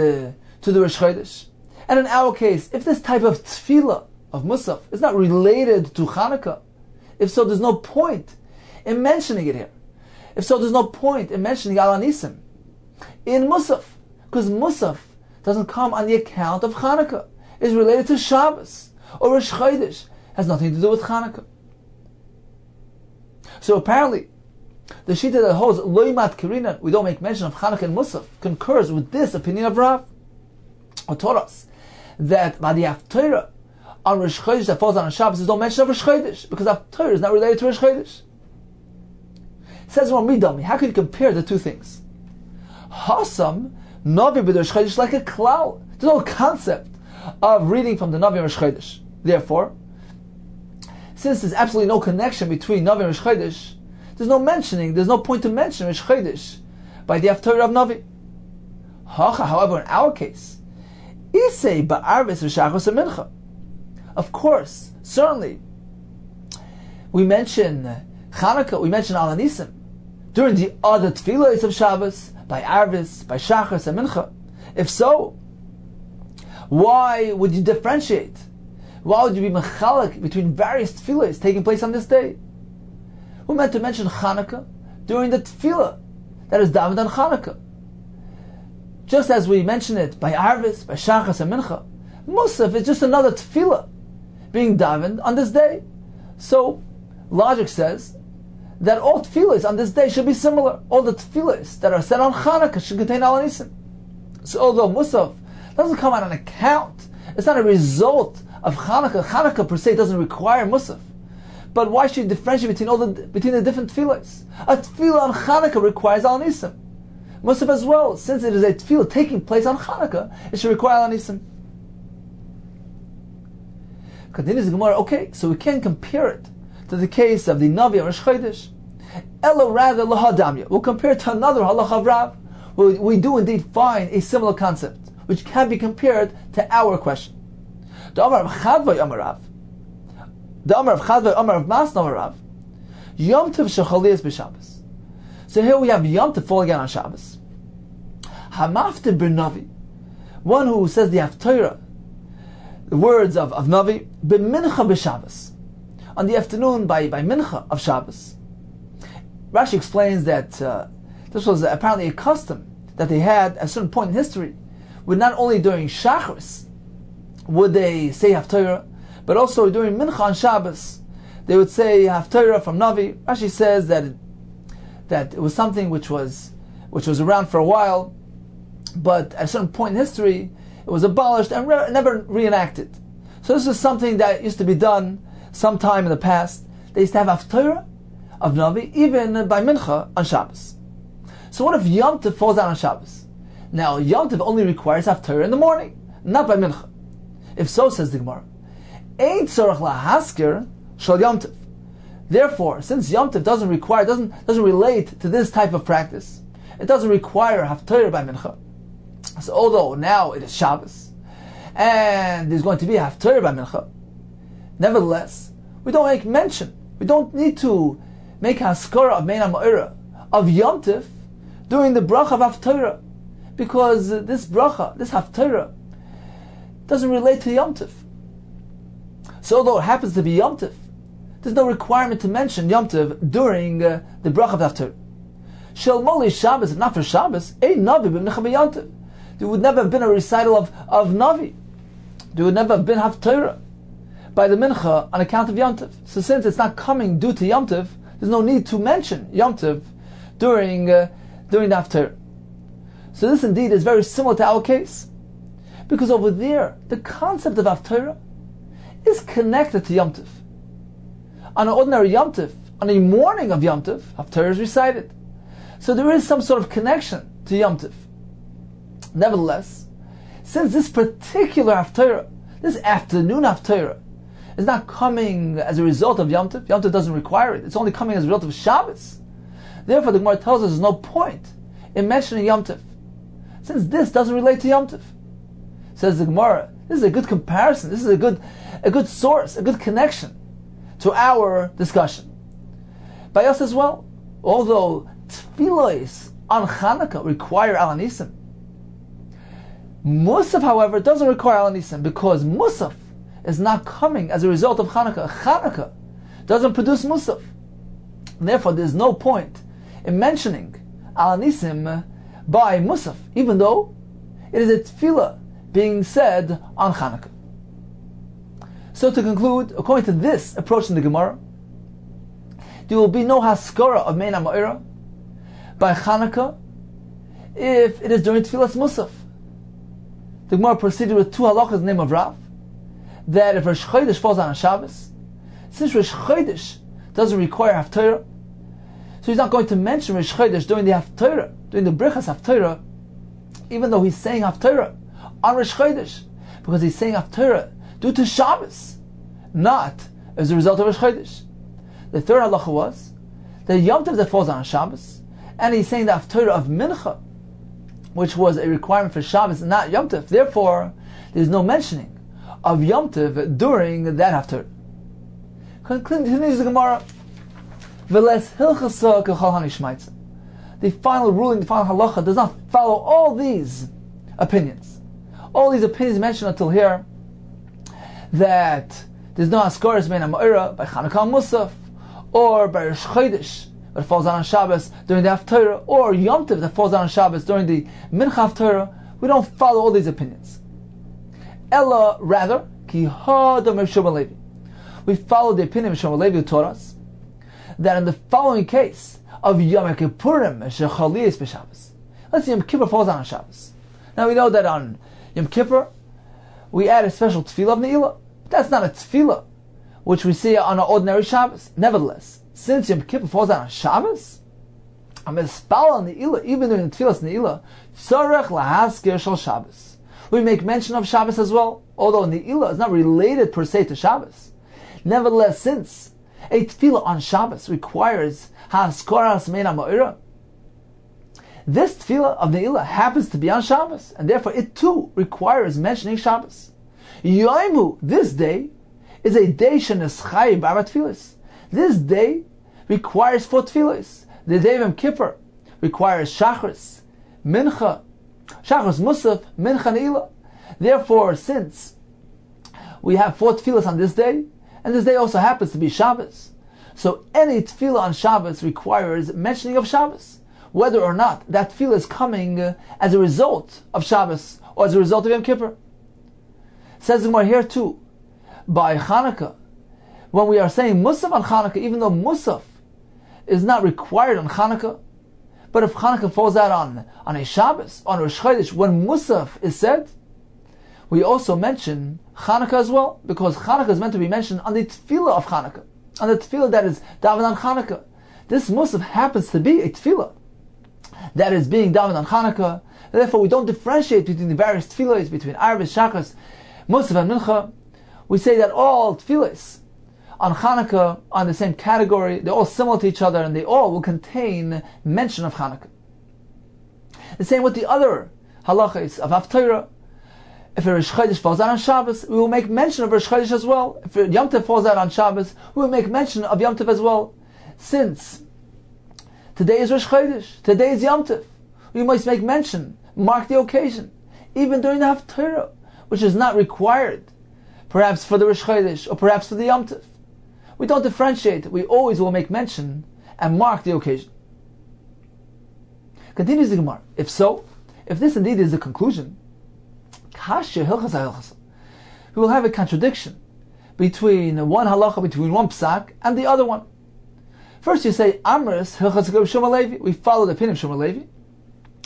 Speaker 2: to the Rosh Chodesh, and in our case, if this type of tefillah of Musaf is not related to Chanukah, if so, there's no point in mentioning it here. If so, there's no point in mentioning Al Anisim in Musaf, because Musaf doesn't come on the account of Chanukah. It's related to Shabbos or Rosh Chodesh. Has nothing to do with Chanukah. So apparently, the Shita that holds Loimat Kirina, we don't make mention of Chanukah and Musaf, concurs with this opinion of Rav, who taught us that by the Haftorah on Rosh Chodesh that falls on Shabbos, there's no mention of Rosh Chodesh, because Haftorah is not related to Rosh Chodesh. Says Midami, how can you compare the two things? Hasam Navi b'Rosh Chodesh like a klal. There's no concept of reading from the Navi and Rosh Chodesh. Therefore, since there's absolutely no connection between Navi and Rosh Chodesh, there's no point to mention Rosh Chodesh by the Haftorah of Navi. However, in our case, Isei ba'arvis v'shachos mincha. Of course, certainly, we mention Chanukah, we mention Al Anisim during the other tefillahs of Shabbos, by Arvis, by Shachos and Mincha. If so, why would you differentiate? Why would you be mechalek between various tefillahs taking place on this day? Who meant to mention Chanukah during the tefillah that is davened on Chanukah? Just as we mention it by Arvis, by Shachas and Mincha, Musaf is just another tefillah being davened on this day. So, logic says that all tefillahs on this day should be similar. All the tefillahs that are said on Chanukah should contain Al Anisim. So although Musaf doesn't come on an account, it's not a result of Chanukah. Chanukah per se doesn't require Musaf. But why should you differentiate between the different tefillahs? A tefillah on Chanukah requires Al Anisim. Musaf as well, since it is a tefillah taking place on Chanukah, it should require Al Anisim. Continues the Gemara, okay, so we can compare it to the case of the Navi and Rosh Chodesh. Elo rather lahadamya. We'll compare it to another halacha of Rav. We do indeed find a similar concept, which can be compared to our question. The Amar of Chadvay Amar Rav. The Amar of Chadvay Amar of Mas Amar Rav. Yom Tov shechaliyos b'Shabbos. So here we have Yom Tov falling out on Shabbos. Hamafte b'Navi. One who says the Haftorah, the words of Navi, b'mincha b'Shabbos. On the afternoon by mincha of Shabbos. Rashi explains that this was apparently a custom that they had at a certain point in history, where not only during Shachris would they say Haftorah, but also during mincha on Shabbos they would say Haftorah from Navi. Rashi says that it was something which was around for a while, but at a certain point in history it was abolished and never reenacted. So this is something that used to be done sometime in the past. They used to have Haftorah of Navi even by Mincha on Shabbos. So what if Yom Tov falls out on Shabbos? Now Yom Tov only requires Haftorah in the morning, not by Mincha. If so, says the Gemara, Ein tzorach lahaskir shal Yom Tov. Therefore, since Yom Tov doesn't relate to this type of practice, it doesn't require Haftarah by Mincha. So although now it is Shabbos, and there's going to be Haftarah by Mincha, nevertheless, we don't make mention. We don't need to make Haskara of Meina Ma'ira, of Yom Tov, during the bracha of Haftarah, because this bracha, this Haftarah, doesn't relate to Yom Tov. So although it happens to be Yom Tov, there's no requirement to mention Yom Tov during the bracha of Haftarah. Shel Moli Shabbos, if not for Shabbos, ein Navi b'mnecha Yom Tov. There would never have been a recital of Navi. There would never have been Haftarah by the Mincha on account of Yom Tov. So since it's not coming due to Yom Tov, there's no need to mention Yom Tov during the Haftarah. So this indeed is very similar to our case, because over there the concept of Haftarah is connected to Yom Tov. On an ordinary Yom Tov, on a morning of Yom Tov, Haftarah is recited. So there is some sort of connection to Yom Tov. Nevertheless, since this particular Haftarah, this afternoon Haftarah, is not coming as a result of Yom Tov doesn't require it, it's only coming as a result of Shabbos. Therefore the Gemara tells us there's no point in mentioning Yom Tov, since this doesn't relate to Yom Tov. Says the Gemara, this is a good comparison, this is a good source, a good connection to our discussion. By us as well, although tefillos on Chanukah require Al Nisim, Musaf, however, doesn't require Al Nisim, because Musaf is not coming as a result of Chanukah. Chanukah doesn't produce Musaf. Therefore, there's no point in mentioning Al Nisim by Musaf, even though it is a tefillah being said on Chanukah. So to conclude, according to this approach in the Gemara, there will be no haskara of Meina Ma'ira by Chanukah if it is during Tefillas Musaf. The Gemara proceeded with two halachas in the name of Rav, that if Rosh Chodesh falls on a Shabbos, since Rosh Chodesh doesn't require Haftarah, so he's not going to mention Rosh Chodesh during the Haftarah, during the Brichas Haftarah, even though he's saying Haftarah on Rosh Chodesh, because he's saying Haftarah due to Shabbos, not as a result of Rosh Chodesh. The third halacha was that Yom Tov that falls on Shabbos, and he's saying the Haftarah of Mincha, which was a requirement for Shabbos and not Yom Tov. Therefore, there's no mentioning of Yom Tov during that Haftarah. Continues the Gemara, V'les hilchasa k'chol hanishmaitza. The final ruling, the final halacha, does not follow all these opinions. All these opinions mentioned until here, that there's no askaris meina ma'ira by Chanukah Musaf, or by Rosh Chodesh that falls on Shabbos during the Haftarah, or Yom Tov that falls on Shabbos during the Mincha Haftarah. We don't follow all these opinions. Ella, rather, ki ha'adam Rav Shimon Levi. We follow the opinion of Shimon Levi, who taught us that in the following case of Yom Kippurim shechaliyos b'Shabbos. Let's say Yom Kippur falls on Shabbos. Now we know that on Yom Kippur we add a special tefillah of Ne'ilah. That's not a tefillah which we see on an ordinary Shabbos. Nevertheless, since Yom Kippur falls on Shabbos, a mispal on Ne'ilah, even during the tefillas Ne'ilah, tzarech lahaskir shel Shabbos. We make mention of Shabbos as well, although Ne'ilah is not related per se to Shabbos. Nevertheless, since a tefillah on Shabbos requires haskaras meina ma'ira, this tefillah of Ne'ilah happens to be on Shabbos, and therefore it too requires mentioning Shabbos. Yoimu, this day, is a day sheneschai b'arba tefillas. This day requires 4 tefillas. The day of Yom Kippur requires Shachris, Mincha, Shachris Musaf, Mincha Ne'ilah. Therefore, since we have 4 tefillas on this day, and this day also happens to be Shabbos, so any tefillah on Shabbos requires mentioning of Shabbos, whether or not that tefillah is coming as a result of Shabbos or as a result of Yom Kippur. Says the Gemara here too, by Chanukah, when we are saying Musaf on Chanukah, even though Musaf is not required on Chanukah, but if Chanukah falls out on a Shabbos, on Rosh Chodesh, when Musaf is said, we also mention Chanukah as well, because Chanukah is meant to be mentioned on the tefillah of Chanukah, on the tefillah that is davened on Chanukah. This Musaf happens to be a tefillah that is being davened on Chanukah. Therefore, we don't differentiate between the various tefillahs, between Arvis, Shachas, Musaf and Mincha. We say that all tefillahs on Hanukkah on the same category. They're all similar to each other, and they all will contain mention of Hanukkah. The same with the other halachas of Haftarah. If a Rosh Chodesh falls out on Shabbos, we will make mention of Rosh Chodesh as well. If Yom Tov falls out on Shabbos, we will make mention of Yom Tov as well. Since today is Rosh Chodesh, today is Yom Tov, we must make mention, mark the occasion, even during the Haftarah, which is not required, perhaps for the Rosh Chodesh or perhaps for the Yom Tov. We don't differentiate. We always will make mention and mark the occasion. Continues the Gemara. If so, if this indeed is the conclusion, we will have a contradiction between one halacha, between one psak, and the other one. First you say, Amris Hilchas Shmuel Levi. We follow the opinion of Shmuel Levi.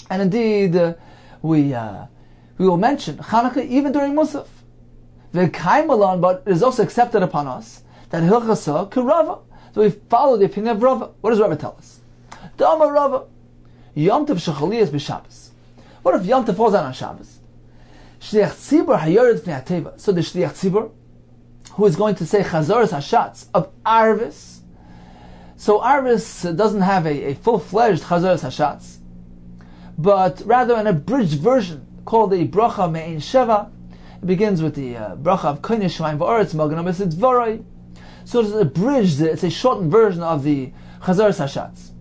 Speaker 2: And indeed, we will mention Chanukah even during Musaf. But it is also accepted upon us that Hilchasa Kurava. So we follow the opinion of Rava. What does Rava tell us? Dama Rava. Yom Tov Shechaliyas b'Shabbos. What if Yom Tov falls out on Shabbos? Shliach Tzibur Hayored Fnei Hateva. So the Shliach Tzibur, who is going to say Chazoros Hashatz of Arvis. So Arvis doesn't have a full-fledged Chazoros Hashatz, but rather an abridged version called the Bracha Me'ein Sheva. It begins with the Bracha of Koine Shemayim V'Oretz Mogen Amesit Dvoroi. So it's abridged, it's a shortened version of the Chazoros Hashatz.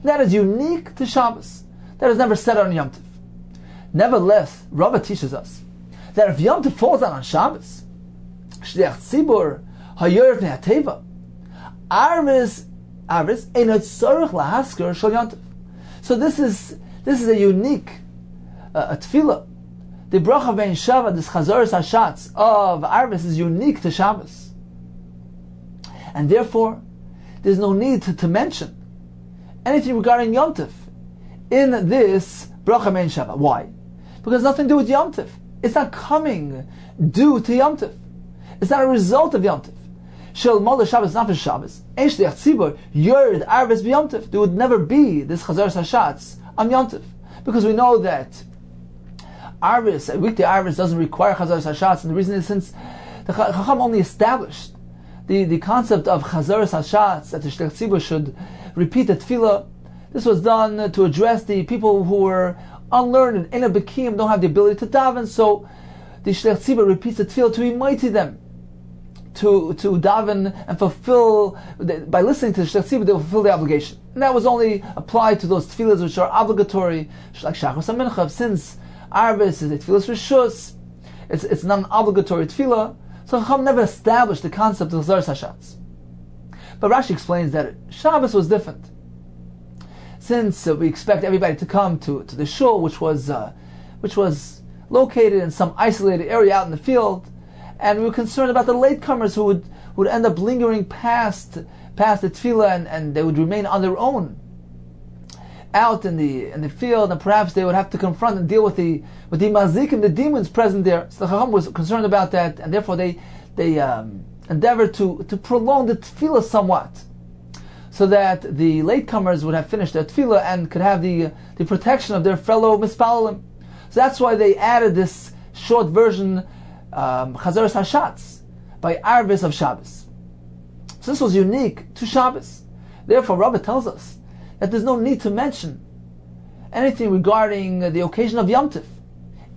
Speaker 2: That is unique to Shabbos. That is never said on Yom Tov. Nevertheless, Rava teaches us that if Yom Tov falls out on Shabbos, Shliach Tzibur Hayored Fnei Hateva, Arvis Einot Tzorich Lahasker Shel Yom Tov. So this is a unique tefillah. The bracha bein Shava, this Chazoros Hashatz of Arvis, is unique to Shabbos, and therefore there's no need to mention anything regarding Yom Tov in this bracha bein Shava. Why? Because nothing to do with Yom Tov. It's not coming due to Yom Tov. It's not a result of Yom Tov. Shel Mola Shabbos, not for Shabbos. Ein Shliach Tzibur Yerd Arvis b'Yom Tov. There would never be this Chazoros Hashatz on Yom Tov, because we know that Arvis, a weekday Arvis, doesn't require Chazoros Hashatz, and the reason is since the Chacham only established the concept of Chazoros Hashatz, that the Shliach Tzibur should repeat the tefillah. This was done to address the people who were unlearned, in a bekim, don't have the ability to daven, so the Shliach Tzibur repeats the tefillah to remind them to daven and fulfill. By listening to the Shliach Tzibur, they will fulfill the obligation. And that was only applied to those tefillahs which are obligatory, like Shachos and Mincha. Since Arvis is a tefillah Rishus, it's not an obligatory tefillah, so Chacham never established the concept of Chazoros Hashatz. But Rashi explains that Shabbos was different. Since we expect everybody to come to the shul, which was located in some isolated area out in the field, and we were concerned about the latecomers who would end up lingering past the tefillah, and they would remain on their own out in the field, and perhaps they would have to confront and deal with the mazikim, the demons present there. So the Chacham was concerned about that, and therefore they endeavored to prolong the tefillah somewhat, so that the latecomers would have finished their tefillah and could have the protection of their fellow mispalalim. So that's why they added this short version, Chazoros Hashatz, by Arvis of Shabbos. So this was unique to Shabbos. Therefore, Rabbi tells us that there's no need to mention anything regarding the occasion of Yom Tov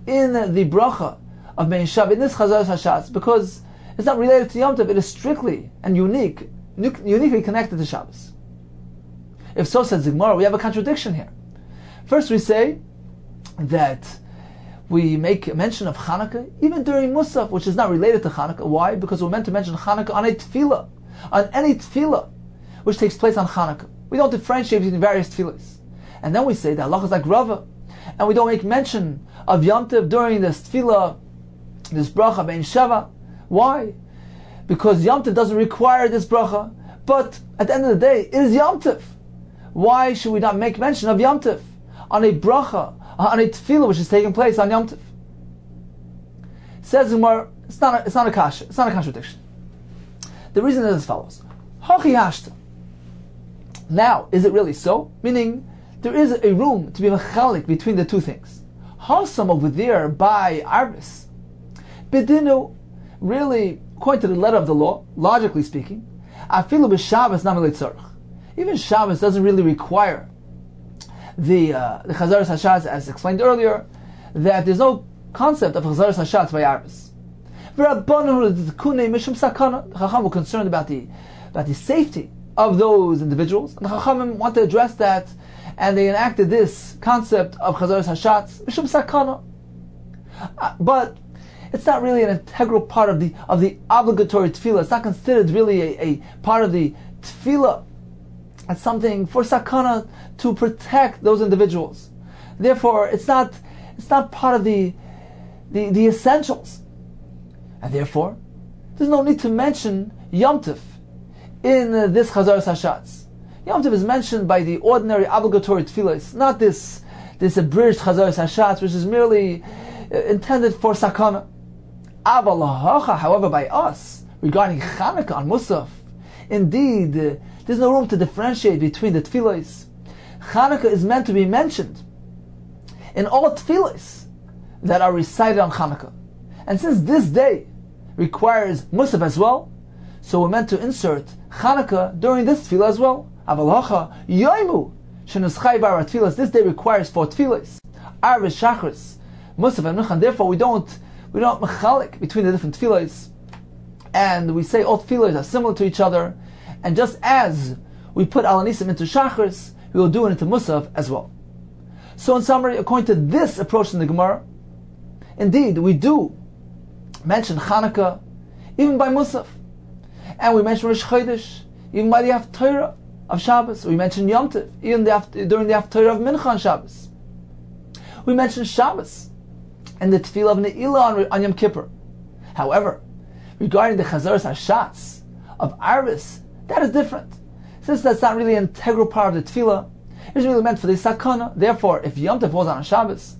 Speaker 2: in the bracha of Mein Shav, in this Chazoros Hashatz, because it's not related to Yom Tov. It is strictly and uniquely connected to Shabbos. If so, says the Gemara, we have a contradiction here. First we say that we make mention of Chanukah even during Musaf, which is not related to Chanukah. Why? Because we're meant to mention Chanukah on a tefillah, on any tefillah which takes place on Chanukah. We don't differentiate between various tefillahs. And then we say that Allah is like Rava, and we don't make mention of Yom Tov during this tefillah, this bracha bein Sheva. Why? Because Yom Tov doesn't require this bracha, but at the end of the day, it is Yom Tov. Why should we not make mention of Yom Tov on a bracha, on a tefillah which is taking place on Yom Tov? Says Umar, it's not a kasha, it's not a contradiction. The reason is as follows: Hachi hashta. Now, is it really so? Meaning, there is a room to be mechalik between the two things. Hasam over there by Arvis, Bedinu, really, according to the letter of the law, logically speaking, Afilu b'Shabbos namely tzarich. Even Shabbos doesn't really require the Chazaras Hashatz, as explained earlier, that there's no concept of Chazaras Hashatz by Arvis. The Chacham were concerned about the safety of those individuals, and the Chachamim want to address that, and they enacted this concept of Chazaras Hashatz Mishum Sakana. But it's not really an integral part of the obligatory tefillah. It's not considered really a part of the tefillah. It's something for sakana to protect those individuals. Therefore, it's not part of the essentials, and therefore, there's no need to mention Yom Tov in this Chazaras Hashatz. Yom Tov is mentioned by the ordinary obligatory tefillah. It's not this abridged Chazaras Hashatz, which is merely intended for sakana. However, by us, regarding Chanukah on Musaf, indeed, there's no room to differentiate between the tefillahs. Chanukah is meant to be mentioned in all tefillahs that are recited on Chanukah. And since this day requires Musaf as well, so we're meant to insert Chanukah during this tefillah as well. This day requires 4 tefillahs. Arvis, Shachris, Musaf, and Nuchan. Therefore, we don't mechalik between the different tefillahs, and we say all tefillahs are similar to each other. And just as we put Alanisim into Shachris, we will do it into Musaf as well. So in summary, according to this approach in the Gemara, indeed, we do mention Chanukah even by Musaf. And we mention Rosh Chodesh even by the Haftarah of Shabbos. We mention Yom Tov even during the Haftarah of Mincha on Shabbos. We mention Shabbos and the Tefillah of Ne'ilah on Yom Kippur. However, regarding the Chazaras Hashatz of Arvis, that is different. Since that's not really an integral part of the tefillah, it's really meant for the sakana. Therefore, if Yom Tov falls on a Shabbos,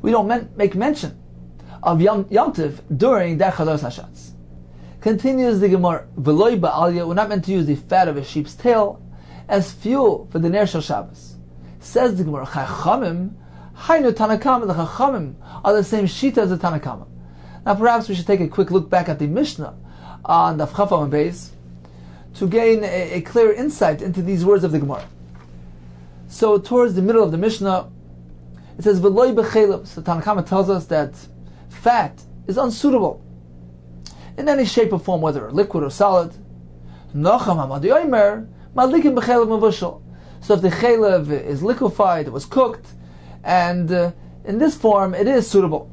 Speaker 2: we don't make mention of Yom Tov during that Chazaras Hashatz. Continues the Gemara, V'loi ba'alya, we're not meant to use the fat of a sheep's tail as fuel for the Ner Shel Shabbos. Says the Gemara, Chachamim, Hainu Tanakama, the Chachamim are the same shita as the Tanakama. Now perhaps we should take a quick look back at the Mishnah on Daf Chafam and Beis to gain a clear insight into these words of the Gemara. So towards the middle of the Mishnah, it says, V'loi b'chelev. So Tanakama tells us that fat is unsuitable in any shape or form, whether liquid or solid. Nocham hamadi oimer, malikim b'chelev mavushal. So if the chelev is liquefied, it was cooked, and in this form, it is suitable.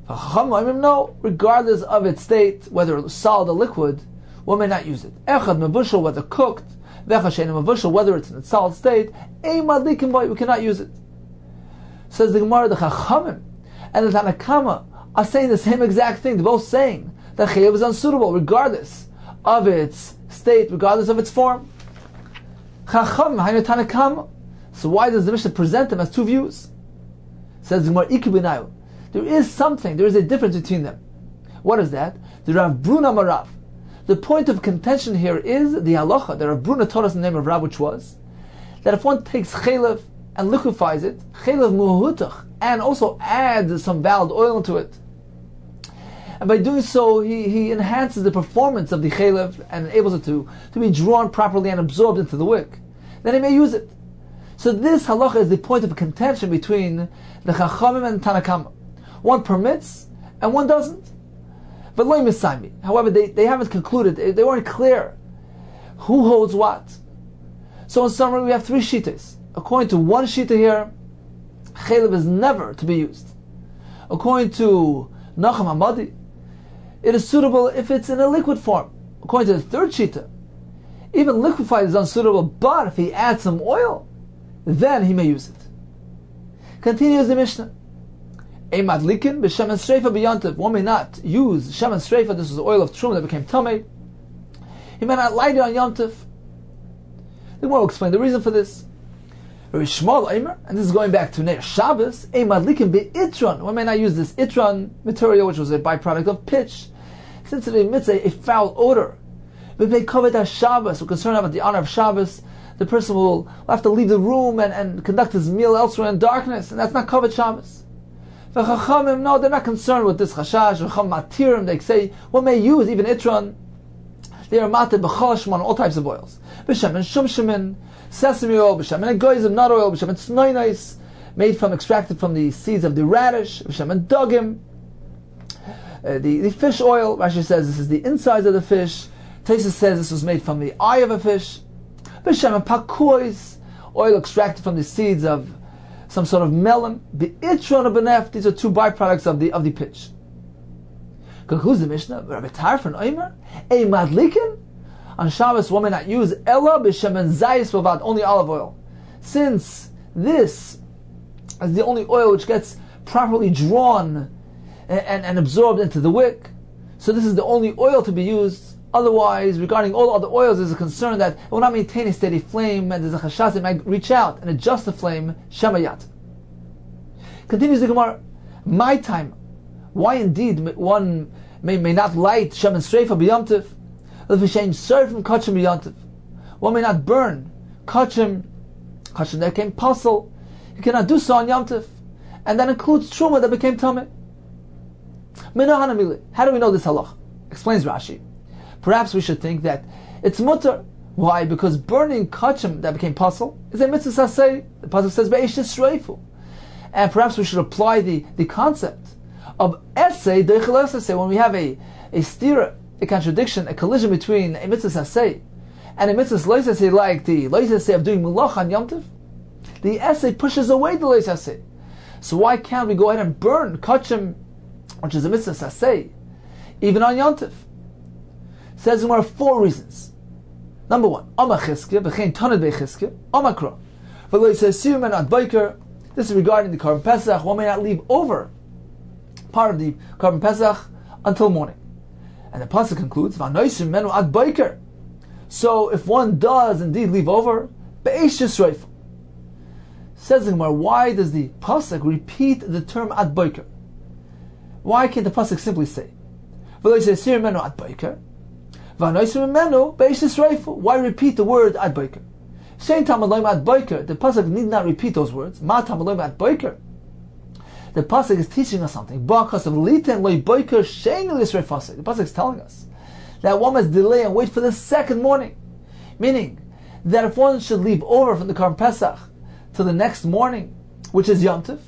Speaker 2: No, regardless of its state, whether solid or liquid, one may not use it. Echad mavushal, whether cooked, v'echad she'eino mavushal, whether it's in its solid state, ein madlikim boy, we cannot use it. Says the Gemara, the Chachamim and the Tanakama are saying the same exact thing. They're both saying that chelev is unsuitable, regardless of its state, regardless of its form. Chachamim, hainu Tanakama. So why does the Mishnah present them as two views? Says the Gemara, Iki b'nayu. There is a difference between them. What is that? The Rav Bruna Marav. The point of contention here is the halacha that Rav Bruna taught us in the name of Rav, which was that if one takes chelev and liquefies it, chelev muhutach, and also adds some valid oil into it, and by doing so he enhances the performance of the chelev and enables it to be drawn properly and absorbed into the wick, then he may use it. So this halacha is the point of contention between the Chachamim and Tanakama. One permits and one doesn't. But lo misaymi. However, they haven't concluded. They weren't clear who holds what. So in summary, we have 3 shitas. According to one shita here, chelev is never to be used. According to Nachum Hamadi, it is suitable if it's in a liquid form. According to the third shita, even liquefied is unsuitable, but if he adds some oil, then he may use it. Continues the Mishnah. Emadlikin b'shemen sreifa b'yantiv. One may not use shemen sreifa. This is the oil of truma that became tamei. He may not light it on yantiv. The Gemara will explain the reason for this. Rabbi Shmuel Eimer, and this is going back to Ner Shabbos. Emadlikin b'itron. One may not use this itron material, which was a byproduct of pitch, since it emits a foul odor. B'pei kovet Shabbos. We're concerned about the honor of Shabbos. The person will have to leave the room and conduct his meal elsewhere in darkness, and that's not kovet Shabbos. The Chachamim, no, they're not concerned with this chashash. Chacham matirim, they say one may use even itron They are matir b'chol shmon, all types of oils. B'shemen shumshemen, sesame oil, b'shemen egoizim, nut oil, b'shemen tznoinais, extracted from the seeds of the radish, b'shemen dogim, the fish oil. Rashi says this is the insides of the fish. Tosfos says this was made from the eye of a fish. B'shemen pakuos, oil extracted from the seeds of some sort of melon. B'itron b'nef, these are two byproducts of the pitch. Who's the Mishnah? Rabbi Tarfon Omer, a madlikin. On Shabbos, one may not use ella b'shemen zayis b'vad, only olive oil, since this is the only oil which gets properly drawn and absorbed into the wick. So this is the only oil to be used. Otherwise, regarding all other oils, there's a concern that it will not maintain a steady flame, and there's a chashash it might reach out and adjust the flame. Shemayat. Continues the Gemara. My time. Why indeed one may not light shemen sreifa b'yomtiv? L'v'shein serve from kachim b'yomtiv. One may not burn kachim that became puzzle. You cannot do so on yomtiv, and that includes truma that became tameh. How do we know this halach? Explains Rashi. Perhaps we should think that it's mutter. Why? Because burning kachim that became puzzle is a mitzvah saseh. The pasuk says be'esh yisreifu, and perhaps we should apply the concept of essay deichel essay when we have a stira, a contradiction, a collision between a mitzvah saseh and a mitzvah loisaseh, like the loisaseh of doing melach on Yom Tov. The essay pushes away the loisaseh. So why can't we go ahead and burn kachim, which is a mitzvah saseh, even on Yom Tov? Says there are 4 reasons. Number 1, Ama Chizkiah, B'chein Tanad B'Chizkiah, Amakra. V'lo yisasiu men ad Baiker. This is regarding the Korban Pesach. One may not leave over part of the Korban Pesach until morning. And the pasuk concludes, V'anoisim menu ad Baiker. So if one does indeed leave over, Be'esh Yisreifu. Says the Gemara, why does the pasuk repeat the term ad Baiker? Why can't the pasuk simply say, V'lo yisasiu menu ad Baiker? Why repeat the word ad baiker? Saying Tamaloim ad baiker, the pasuk need not repeat those words. Ma Tamaloim ad baiker. The pasuk is teaching us something. Because of liten loy baiker shein l'isrei. The pasuk is telling us that one must delay and wait for the second morning, meaning that if one should leave over from the Korban Pesach to the next morning, which is Yom Tov,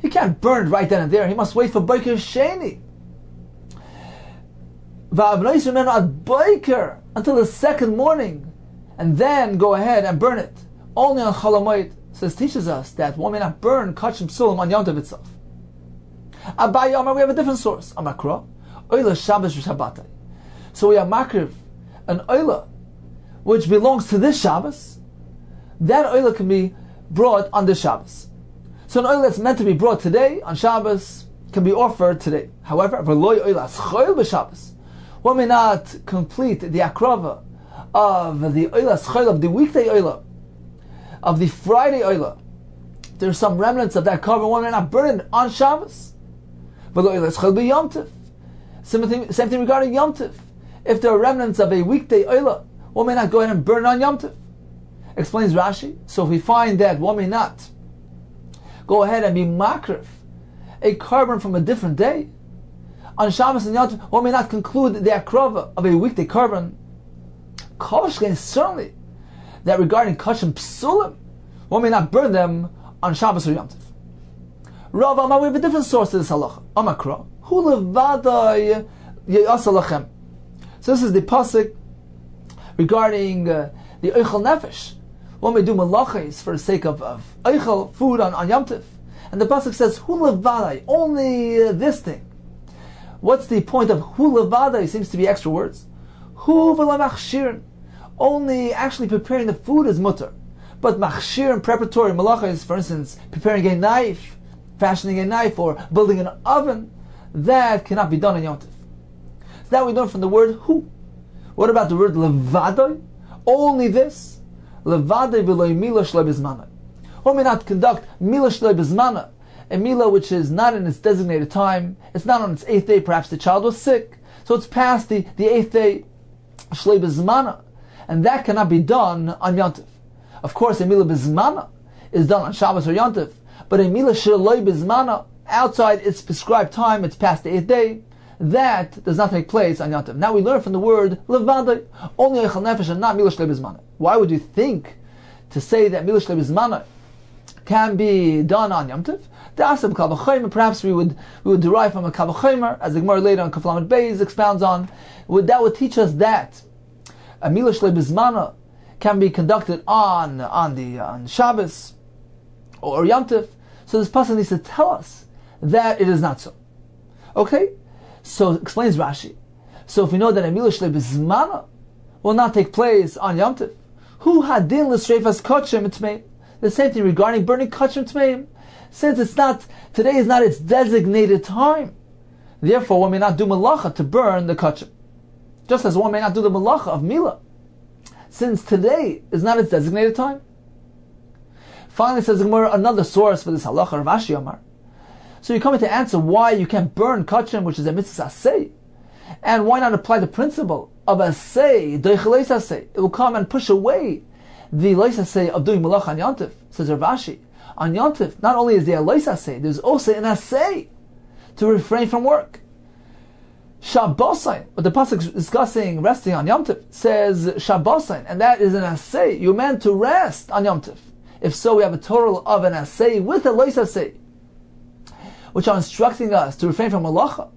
Speaker 2: he can't burn right then and there. He must wait for baiker sheini. Until the second morning, and then go ahead and burn it. Only on Chol HaMoed. So this teaches us that one may not burn kachim psulim on Yom Tov itself. Abai Amar, we have a different source. Amakra, oila Shabbos v'Shabbatai. So we have makriv, an oila, which belongs to this Shabbos. That oila can be brought on this Shabbos. So an oila that's meant to be brought today on Shabbos can be offered today. However, v'loy oila schoil b'Shabbos. One may not complete the akrava of the oila schoil, of the weekday oila, of the Friday oila. There's some remnants of that korban. One may not burn it on Shabbos. But the oila schoil be Yom Tov. Same thing regarding Yom Tov. If there are remnants of a weekday oila, one may not go ahead and burn it on Yom Tov. Explains Rashi. So if we find that one may not go ahead and be makriv a korban from a different day, on Shabbos and Yom Tov, one may not conclude the akrava of a weekday korban. Koshkein, certainly that regarding kachim psulim, one may not burn them on Shabbos or Yom Tov. Rav Amar, we have a different source to this halacha. Amakra, hu levadai ye'asa lachem. So this is the pasuk regarding the eichel nefesh. One may do malachis for the sake of eichel, food on Yom Tov. And the pasuk says, hu levadai, only this thing. What's the point of hu levadai? Seems to be extra words. Hu v'lamachshir. Only actually preparing the food is mutter. But machshir and preparatory malachas, for instance, preparing a knife, fashioning a knife, or building an oven, that cannot be done in Yom Tov. So that we learn from the word hu. What about the word levadai? Only this. Levadai v'loy mila shloi b'zmana. One may not conduct mila shloi b'zmana, a mila which is not in its designated time. It's not on its 8th day. Perhaps the child was sick, so it's past the 8th day, shloi b'zmana, and that cannot be done on Yom Tov. Of course, a mila b'zmana is done on Shabbos or Yom Tov, but a mila shloi b'zmana outside its prescribed time, it's past the 8th day, that does not take place on Yom Tov. Now we learn from the word levadai, only eichel nefesh and not milah shlei b'zmana. Why would you think to say that milah shlei b'zmana can be done on Yom Tov? Perhaps we would derive from a Kal V'chomer, as the Gemara later on Kaf Lamed Beis expounds on. That would teach us that a milah shlei b'zmana can be conducted on Shabbos or Yom Tov. So this pasuk needs to tell us that it is not so. Okay, so explains Rashi. So if we know that a milah shlei b'zmana will not take place on Yom Tov, who hadin l'sreifas kachim tmeim? The same thing regarding burning kachim tmeim. Since today is not its designated time, therefore one may not do malacha to burn the kachim. Just as one may not do the malacha of milah, since today is not its designated time. Finally, says the Gemara, another source for this halacha, Rav Ashi Amar. So you're coming to answer why you can't burn kachim, which is a mitzvah asay, and why not apply the principle of asay, doicheles asay. It will come and push away the leis asay of doing malacha on Yom Tov. Says Rav Ashi, on Yom Tov, not only is there a leis asay, there's also an asay to refrain from work. Shabbos, what the pasuk is discussing resting on Yom Tov, says Shabbos, and that is an asay. You're meant to rest on Yom Tov. If so, we have a total of an asay with a leis asay, which are instructing us to refrain from malacha.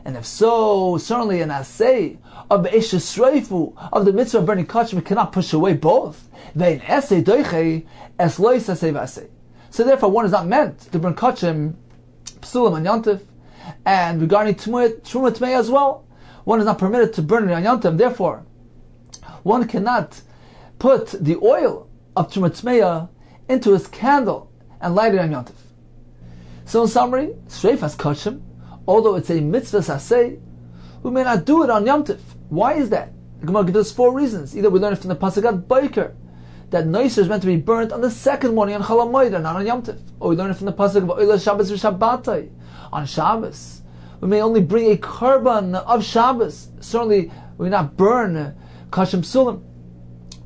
Speaker 2: And if so, certainly an asay of the mitzvah of burning kachim cannot push away both. So therefore, one is not meant to burn kachim psulim on Yom Tov, and regarding truma tmei as well, one is not permitted to burn it on Yom Tov. Therefore, one cannot put the oil of truma tmei into his candle and light it on Yom Tov. So in summary, shreifas kachim, although it's a mitzvah saseh, we may not do it on Yom Tov. Why is that? The Gemara gives us 4 reasons. Either we learn it from the pasuk at Baiker, that noiser is meant to be burnt on the second morning on Chol HaMoed, not on Yom Tov. Or we learn it from the pasuk of Oila Shabbos v'Shabbatai, on Shabbos. We may only bring a korban of Shabbos. Certainly, we may not burn kachim psulim.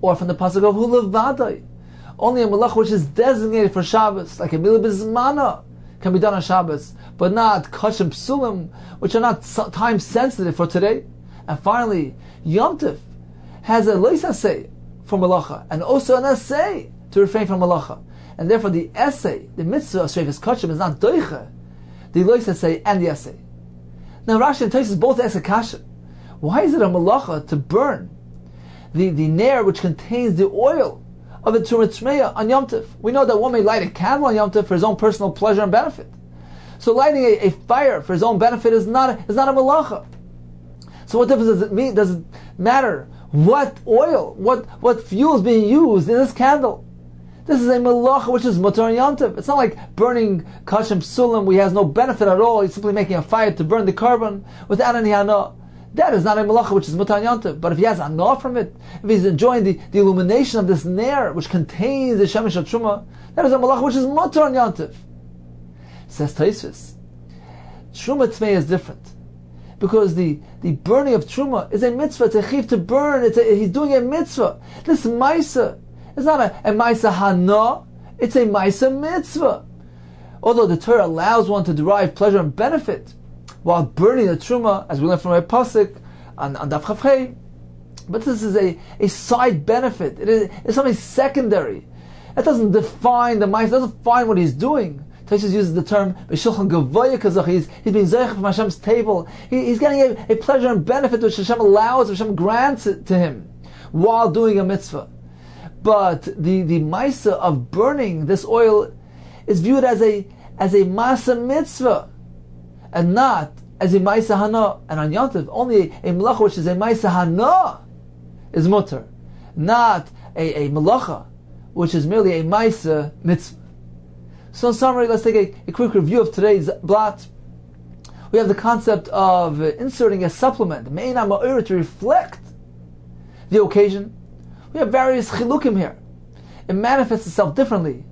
Speaker 2: Or from the pasuk of Hu Levadai, only a malach which is designated for Shabbos, like a milah b'zmana, can be done on Shabbos, but not kachim psulim, which are not time sensitive for today. And finally, Yom Tov has a leis asay for malacha, and also an asay to refrain from malacha. And therefore the essay, the mitzvah of shreifas kachim, is not doicha, the leis asay and the essay. Now Rashi and Tosfos both ask a kasha. Why is it a malacha to burn the nair which contains the oil of the truma tmei on Yom Tov? We know that one may light a candle on Yom Tov for his own personal pleasure and benefit. So lighting a fire for his own benefit is not a malacha. So what difference does it mean? Does it matter what oil, what fuel is being used in this candle? This is a malacha which is mutar on Yom Tov. It's not like burning kachim psulim, which has no benefit at all. He's simply making a fire to burn the carbon without any hana. That is not a malacha which is mutar on Yom Tov. But if he has hana from it, if he's enjoying the illumination of this nair which contains the shemesh of truma, that is a malacha which is mutar on Yom Tov. Says Tosfos, truma tmei is different, because the burning of truma is a mitzvah. It's a chiv to burn. He's doing a mitzvah. This maisa is not a maisa hana. It's a maisa mitzvah. Although the Torah allows one to derive pleasure and benefit while burning the truma, as we learn from a pasuk on Daf Chavchei, but this is a side benefit. It's something secondary. It doesn't define the maisa. It doesn't define what he's doing. Tosfos uses the term b'shulchan gavoya kazach. He's being zeich from Hashem's table. He's getting a pleasure and benefit which Hashem allows, which Hashem grants it to him while doing a mitzvah. But the maisa of burning this oil is viewed as a masa mitzvah and not as a maisa hana. And on Yom Tov, only a malacha which is a maisa hana is mutter, not a malacha which is merely a maisa mitzvah. So in summary, let's take a quick review of today's blot. We have the concept of inserting a supplement, me'ina ma'ir, to reflect the occasion. We have various chilukim here. It manifests itself differently,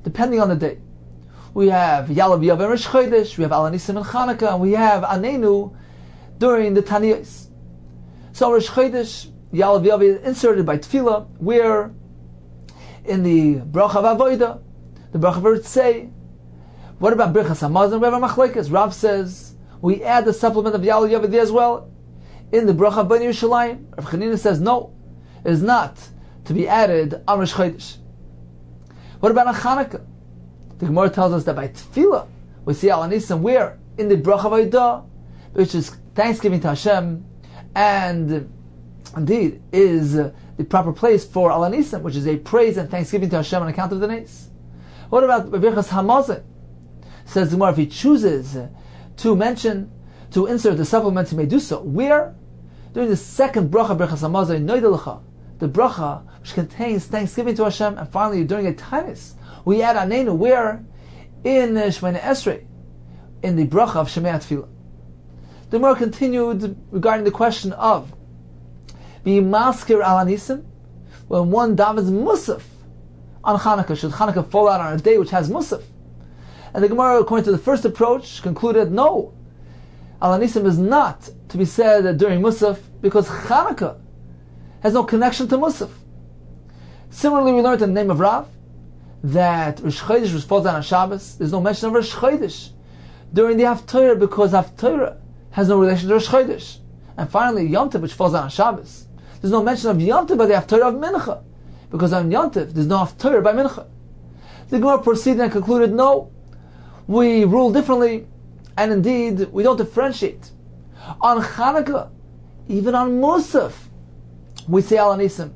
Speaker 2: depending on the day. We have Yalav Yav and Rosh Chodesh, we have Al Hanisim and Chanukah, and we have Anenu during the Taniyos. So Rosh Chodesh, Yalav Yav is inserted by Tefillah, where in the Bracha of Avodah, the Bracha of Ritzei, What about Birchas Hamazon? We have a machlokes. Rav says we add the supplement of Yalel Yavad there as well. In the bracha of Bnei Yerushalayim, Rav Chanina says no, it is not to be added on Rosh Chodesh. What about on Chanukah? The Gemara tells us that by Tefillah we see Al Hanisim where? In the bracha of Eidah, which is thanksgiving to Hashem, and indeed is the proper place for Al Hanisim, which is a praise and thanksgiving to Hashem on account of the Nes. What about Birchas Hamazon? Says the Gemara, if he chooses to insert the supplements, he may do so. Where? During the second bracha, Birchas Hamazon, Noidelecha, the bracha which contains thanksgiving to Hashem, and finally during a tanis, we add Anenu, where? In Shemona Esrei, in the bracha of Shemei Tefillah. The Gemara continued regarding the question of being maskir al Hanisim, when one davens musaf on Chanukah. Should Chanukah fall out on a day which has musaf? And the Gemara, according to the first approach, concluded no, Al Hanisim is not to be said during Musaf because Chanukah has no connection to Musaf. Similarly, we learned in the name of Rav that Rosh Chodesh falls down on Shabbos. There's no mention of Rosh Chodesh during the Haftarah because Haftarah has no relation to Rosh Chodesh. And finally, Yom Tov, which falls down on Shabbos, there's no mention of Yom Tov by the Haftarah of Mincha because on Yom Tov there's no Haftarah by Mincha. The Gemara proceeded and concluded no, we rule differently, and indeed, we don't differentiate. On Chanukah, even on Musaf, we say Al Hanisim.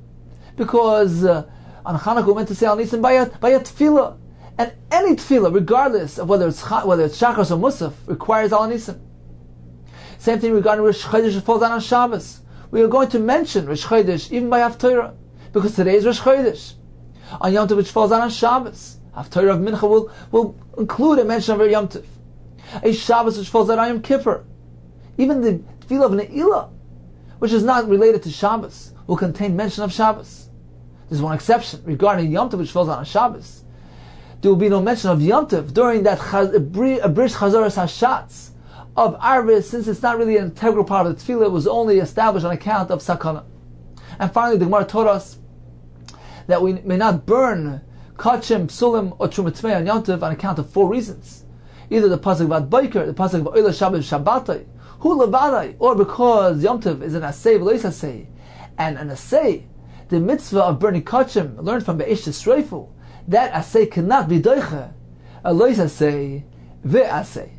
Speaker 2: Because on Chanukah we meant to say Al Hanisim by a tefillah. And any tefillah, regardless of whether it's Shachar or Musaf, requires Al Hanisim. Same thing regarding Rosh Chodesh that falls down on Shabbos. We are going to mention Rosh Chodesh even by Haftarah, because today is Rosh Chodesh. On Yom Tov, which falls down on Shabbos, Haftarah of Mincha will include a mention of Yom Tov. A Shabbos which falls out on Yom Kippur, even the Tefillah of Ne'ilah, which is not related to Shabbos, will contain mention of Shabbos. There's one exception regarding Yom Tov which falls out on Shabbos. There will be no mention of Yom Tov during that Brish Chazaras Hashatz of Arvis, since it's not really an integral part of the Tefillah. It was only established on account of Sakana. And finally, the Gemara taught us that we may not burn Kachim, Psulim, or Trumat on Yom Tov on account of 4 reasons. Either the pasuk about Biker, the pasuk about Oila Shabbos Shabbatai, Hu Levadai, or because Yom Tov is an asay v'lois asay, and an asay, the mitzvah of burning kachim learned from Be'esh Tisreifu, that asay cannot be doicha, a lois asay ve'asay.